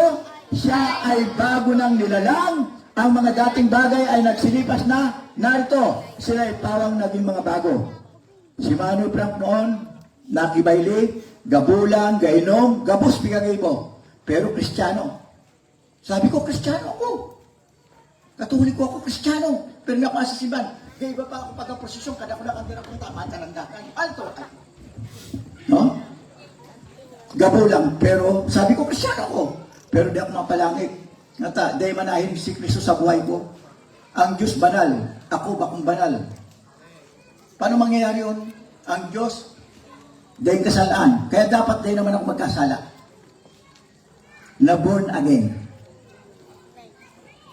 S10: siya ay bago ng nilalang. Ang mga dating bagay ay nagsilipas na. Narito, sila ay parang naging mga bago. Si Manu Frank noon, nakibayli, gabulang, gainom, gabos pigagay mo. Pero Kristiyano. Sabi ko, Kristiyano ako. Katoliko ako, Kristiyano. Pero hindi ako asasiban. Gaya ba pa ako pagka-prosesyon, kada ko lang ang dinapunta, matalandakan. Alto. No? Gabulang, pero sabi ko, Kristiyano ako. Pero di ako mapalangit. Nata, dahil manahin si Kristo sa buhay ko. Ang Diyos banal, ako bakong banal. Paano mangyayari yun? Ang Diyos, dahil kasalaan. Kaya dapat dahil naman ako magkasala. Na born again.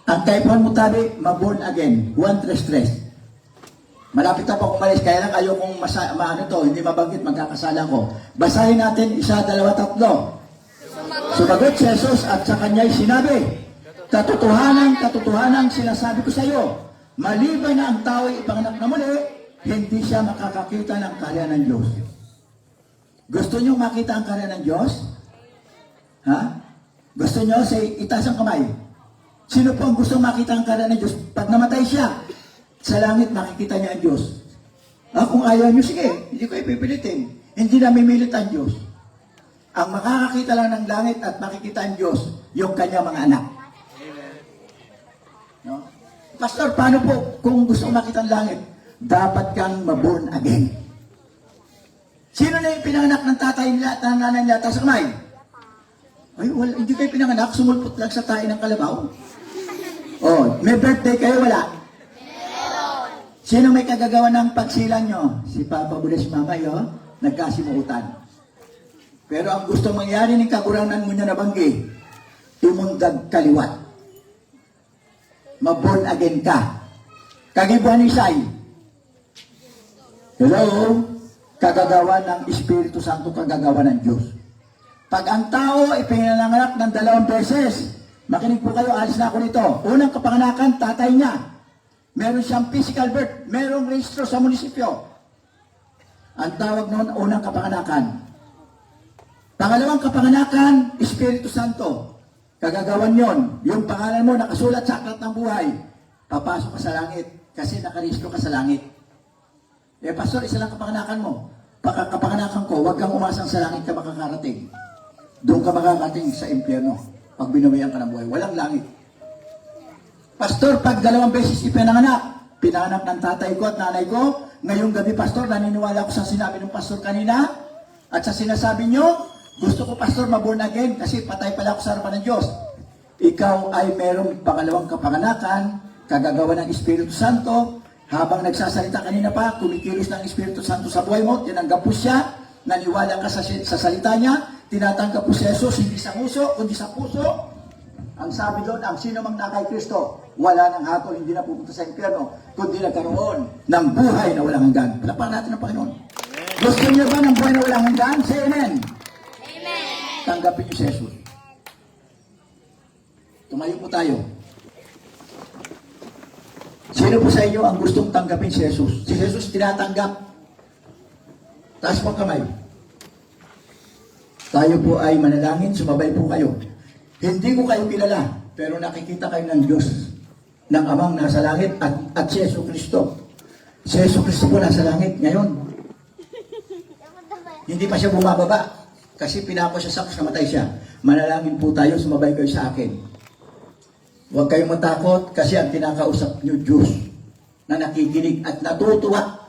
S10: Ang kaipuan mo tabi, ma-born again. 1-3-3. Malapit na po umalis, kaya lang ayaw kong hindi mabanggit, magkakasala ko. Basahin natin 1, 2, 3. Sumagot si Jesus at sa kanya'y sinabi, Katotohanan sinasabi ko sa iyo, maliban na ang tao'y ipanganak na muli, hindi siya makakakita ng karya ng Diyos. Gusto niyo makita ang karya ng Diyos? Ha? Gusto niyo? Itaas ang kamay. Sino po ang gusto makita ang karya ng Diyos? Pag namatay siya, sa langit makikita niya ang Diyos. Kung ayaw niyo, sige, hindi ko ipipilitin. Hindi na mimilit ang Diyos. Ang makakakita lang ng langit at makikita ang Diyos, yung kanya mga anak. No? Pastor, paano po kung gusto makita ang langit? Dapat kang ma-born again. Sino na yung pinanganak ng tatay nila at ng nanay nila? Taas ang kamay. Ay, hindi kayo pinanganak, sumulpot lang sa tayo ng kalabaw. May birthday kayo, wala? Sino may kagagawa ng pagsilang nyo? Si Papa Buda, si Mama, nagkasimuutan. Pero ang gusto mangyari ng kakurangan mo niya na banggi, tumundag kaliwat. Ma-born again ka. Kagibuan ni Isay. Hello? Kagagawa ng Espiritu Santo, kagagawa ng Diyos. Pag ang tao ay pinanganak ng 2 beses, makinig po kayo, alis na ako nito. Unang kapanganakan, tatay niya. Meron siyang physical birth, merong registro sa munisipyo. Ang tawag noon, unang kapanganakan. Pangalawang kapanganakan, Espiritu Santo. Kagagawan yon. Yung pangalan mo nakasulat sa aklat ng buhay. Papasok ka sa langit kasi nakarehistro ka sa langit. Pastor, isa lang kapanganakan mo. Kapanganakan ko, huwag kang umasang sa langit ka makakarating. Doon ka makakarating sa impyerno. Pag binawian ka ng buhay, walang langit. Pastor, pag 2 beses pinanganak ng tatay ko at nanay ko, ngayong gabi, Pastor, naniniwala ko sa sinabi ng Pastor kanina, at sa sinasabi nyo, gusto ko, Pastor, ma-born again kasi patay pala ako sa harapan ng Diyos. Ikaw ay merong pangalawang kapanganakan, kagagawa ng Espiritu Santo, habang nagsasalita kanina pa, kumikilos ng Espiritu Santo sa buhay mo, tinanggap po siya, naniwala ka sa salita niya, tinatanggap po si Jesus, hindi sa puso, kundi sa puso. Ang sabi doon, ang sino mang nakay Kristo, wala nang hatol, hindi na pupunta sa impyerno, kundi nagkaroon ng buhay na walang hanggan. Palakpakan natin ang Panginoon. Gusto niyo ba ng buhay na walang hanggan? Say amen. Tanggapin niyo si Jesus. Tumayo po tayo. Sino po sa inyo ang gustong tanggapin si Jesus? Si Jesus tinatanggap. Taas po kamay. Tayo po ay manalangin, sumabay po kayo. Hindi ko kayo kilala, pero nakikita kayo ng Diyos, ng Amang nasa langit at si Jesus Kristo. Si Jesus Kristo po nasa langit ngayon. Hindi pa siya bumababa. Kasi pinako siya sa krus, namatay siya. Manalangin po tayo, sumabay kayo sa akin. Huwag kayong matakot kasi ang kinakausap niyo Diyos na nakikinig at natutuwa.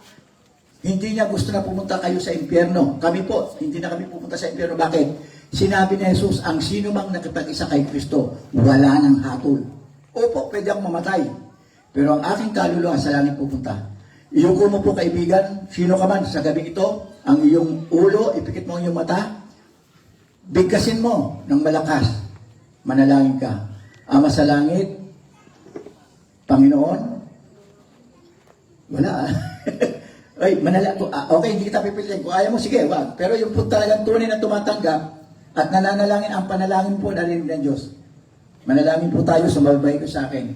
S10: Hindi niya gusto na pumunta kayo sa impyerno. Kami po, hindi na kami pupunta sa impyerno. Bakit? Sinabi ni Jesus, ang sino mang nakipag-isa kay Kristo, wala nang hatol. Opo, pwede akong mamatay. Pero ang aking kaluluwa sa langit pupunta. Iyuko mo po kaibigan, sino ka man sa gabi ito, ang iyong ulo, ipikit mo ang iyong mata, bigkasin mo ng malakas. Manalangin ka. Ama sa langit, Panginoon, wala. Ay, okay, hindi kita pipiliin. Kung ayaw mo, sige, wag. Pero yung po talagang tunay na tumatanggap at nananalangin, ang panalangin po narinig ng Diyos. Manalangin po tayo, sumabay ko sa akin.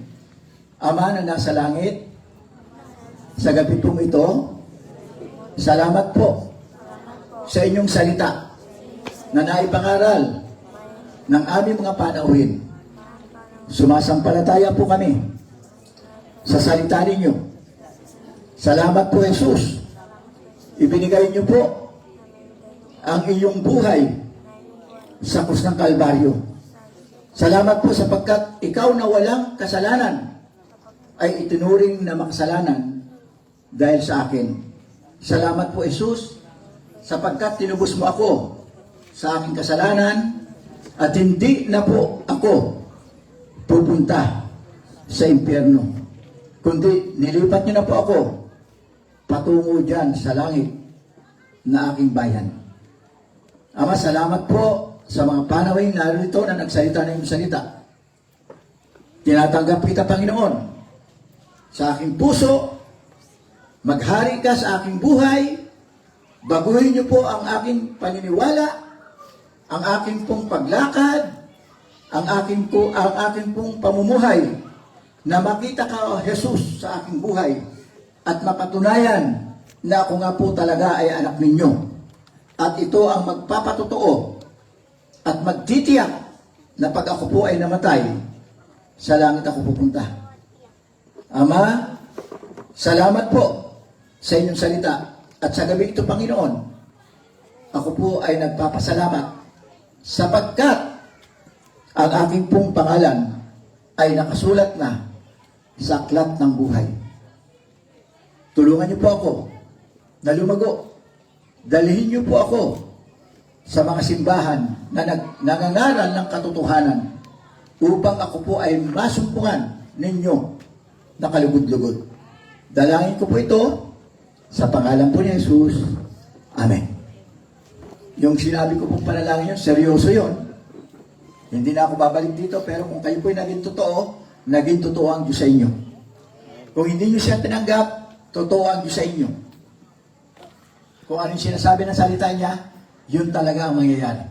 S10: Ama na nasa langit, sa gabi pong ito, salamat po sa inyong salita na naipangaral ng aming mga panauhin. Sumasampalataya po kami sa salita ninyo. Salamat po, Jesus. Ibinigay niyo po ang iyong buhay sa krus ng Kalbaryo. Salamat po sapagkat ikaw na walang kasalanan ay itinuring na makasalanan dahil sa akin. Salamat po, Jesus, sapagkat tinubos mo ako sa aking kasalanan at hindi na po ako pupunta sa impyerno, kundi nilipat niyo na po ako patungo dyan sa langit na aking bayan. Ama, salamat po sa mga panawin narito na nagsalita na yung salita. Tinatanggap kita, Panginoon, sa aking puso. Maghari ka sa aking buhay. Baguhin niyo po ang aking paniniwala, ang aking pong paglakad, ang aking pong pamumuhay, na makita ka, Jesus, sa aking buhay at mapatunayan na ako nga po talaga ay anak ninyo. At ito ang magpapatotoo at magtitiyak na pag ako po ay namatay, sa langit ako pupunta. Ama, salamat po sa inyong salita. At sa gabi ito, Panginoon, ako po ay nagpapasalamat sapagkat ang aking pong pangalan ay nakasulat na sa aklat ng buhay. Tulungan niyo po ako na lumago. Dalhin niyo po ako sa mga simbahan na nangangaral ng katotohanan upang ako po ay masumpungan ninyo na kalugod-lugod. Dalangin ko po ito sa pangalan po ni Jesus. Amen. Yung sinabi ko pong panalangin yun, seryoso yun. Hindi na ako babalik dito, pero kung kayo po ay naging totoo ang Diyos sa inyo. Kung hindi nyo siya tinanggap, totoo ang Diyos sa inyo. Kung anong sinasabi ng salita niya, yun talaga ang mangyayari.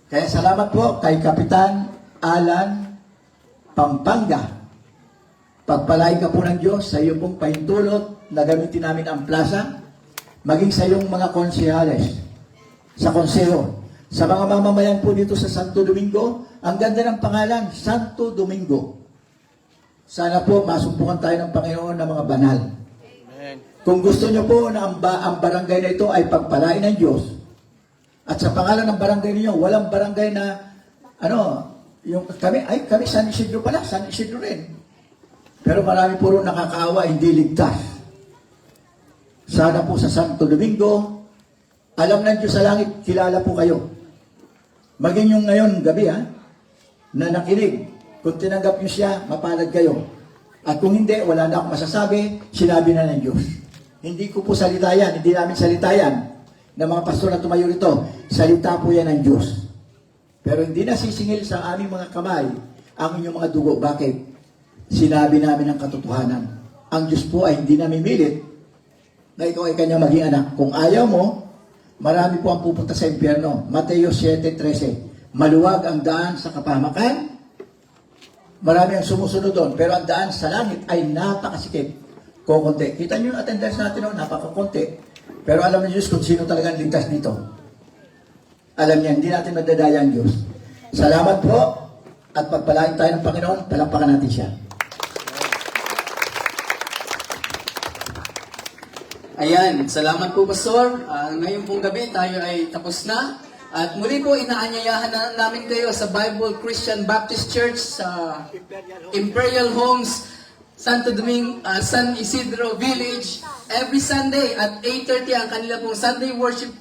S10: Kaya salamat po kay Kapitan Alan Pampanga. Pagpalain ka po ng Diyos sa iyong pong pahintulot na gamitin namin ang plaza, maging sa iyong mga konsehales, sa konseho, sa mga mamamayan po dito sa Santo Domingo. Ang ganda ng pangalan, Santo Domingo. Sana po masumpungan tayo ng Panginoon ng mga banal.
S4: Amen.
S10: Kung gusto niyo po na ang barangay na ito ay pagpalain ng Diyos, at sa pangalan ng barangay niyo, walang barangay na, kami San Isidro pala, San Isidro rin. Pero marami po rin nakakaawa, hindi ligtas. Sana po sa Santo Domingo, alam ng Diyos sa langit, kilala po kayo. Maging yung ngayon, gabi na nakinig. Kung tinanggap niyo siya, mapalad kayo. At kung hindi, wala na akong masasabi, sinabi na ng Diyos. Hindi ko po salita yan, hindi namin salita yan ng mga pastor na tumayo rito. Salita po yan ng Diyos. Pero hindi na sisingil sa aming mga kamay ang inyong mga dugo. Bakit? Sinabi namin ang katotohanan. Ang Diyos po ay hindi namimilit na ikaw ay kanya maging anak. Kung ayaw mo, marami po ang pupunta sa impyerno. Mateo 7:13. Maluwag ang daan sa kapahamakan. Marami ang sumusunod doon. Pero ang daan sa langit ay napakasikip. Kukunti. Kita niyo yung attendance natin, napakakunti. Pero alam niyo Diyos kung sino talagang ligtas dito. Alam niya, hindi natin madadaya ang Diyos. Salamat po. At pagpalain tayo ng Panginoon, palakpakan natin siya.
S2: Ayan, salamat po, Pastor. Ngayon pong gabi, tayo ay tapos na. At muli po, inaanyayahan na namin kayo sa Bible Christian Baptist Church sa Imperial Homes San Isidro Village. Every Sunday at 8:30 ang kanila pong Sunday worship,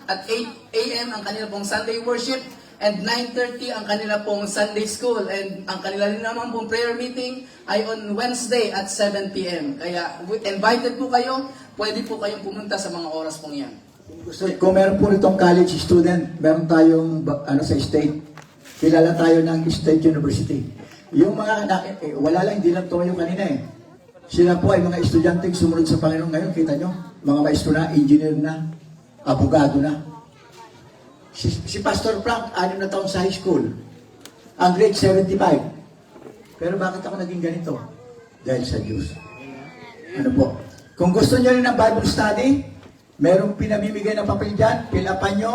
S2: at 8 a.m. ang kanila pong Sunday worship, and 9:30 ang kanila pong Sunday school, and ang kanila rin naman pong prayer meeting ay on Wednesday at 7 p.m. Kaya invited po kayo, pwede po kayong pumunta sa mga oras pong yan.
S10: Kung meron po itong college student, meron tayong sa state. Kilala tayo ng State University. Yung mga, wala lang, hindi lang tumayo kanina eh. Sila po ay mga estudyante sumunod sa Panginoon ngayon. Kita nyo, mga maestro na, engineer na, abogado na. Si Pastor Frank, 6 na taon sa high school. Ang grade 75. Pero bakit ako naging ganito? Dahil sa Diyos. Ano po? Kung gusto nyo rin ng Bible study, merong pinamimigay na papel dyan, pilapan nyo,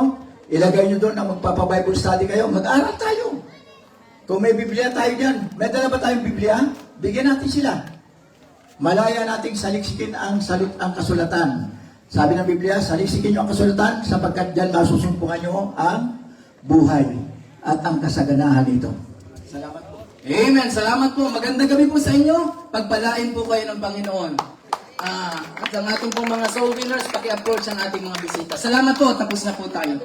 S10: ilagay nyo doon na magpapa-Bible study kayo, mag-aral tayo. Kung may Biblia tayo dyan, may dala ba tayong Biblia? Bigyan natin sila. Malaya nating saliksikin ang kasulatan. Sabi ng Biblia, saliksikin nyo ang kasulatan sapagkat dyan masusumpungan nyo ang buhay at ang kasaganahan nito. Salamat po.
S2: Amen. Salamat po. Magandang gabi po sa inyo. Pagpalain po kayo ng Panginoon. At ang ating pong mga soul winners, paki-approach ang ating mga bisita. Salamat po. Tapos na po tayo.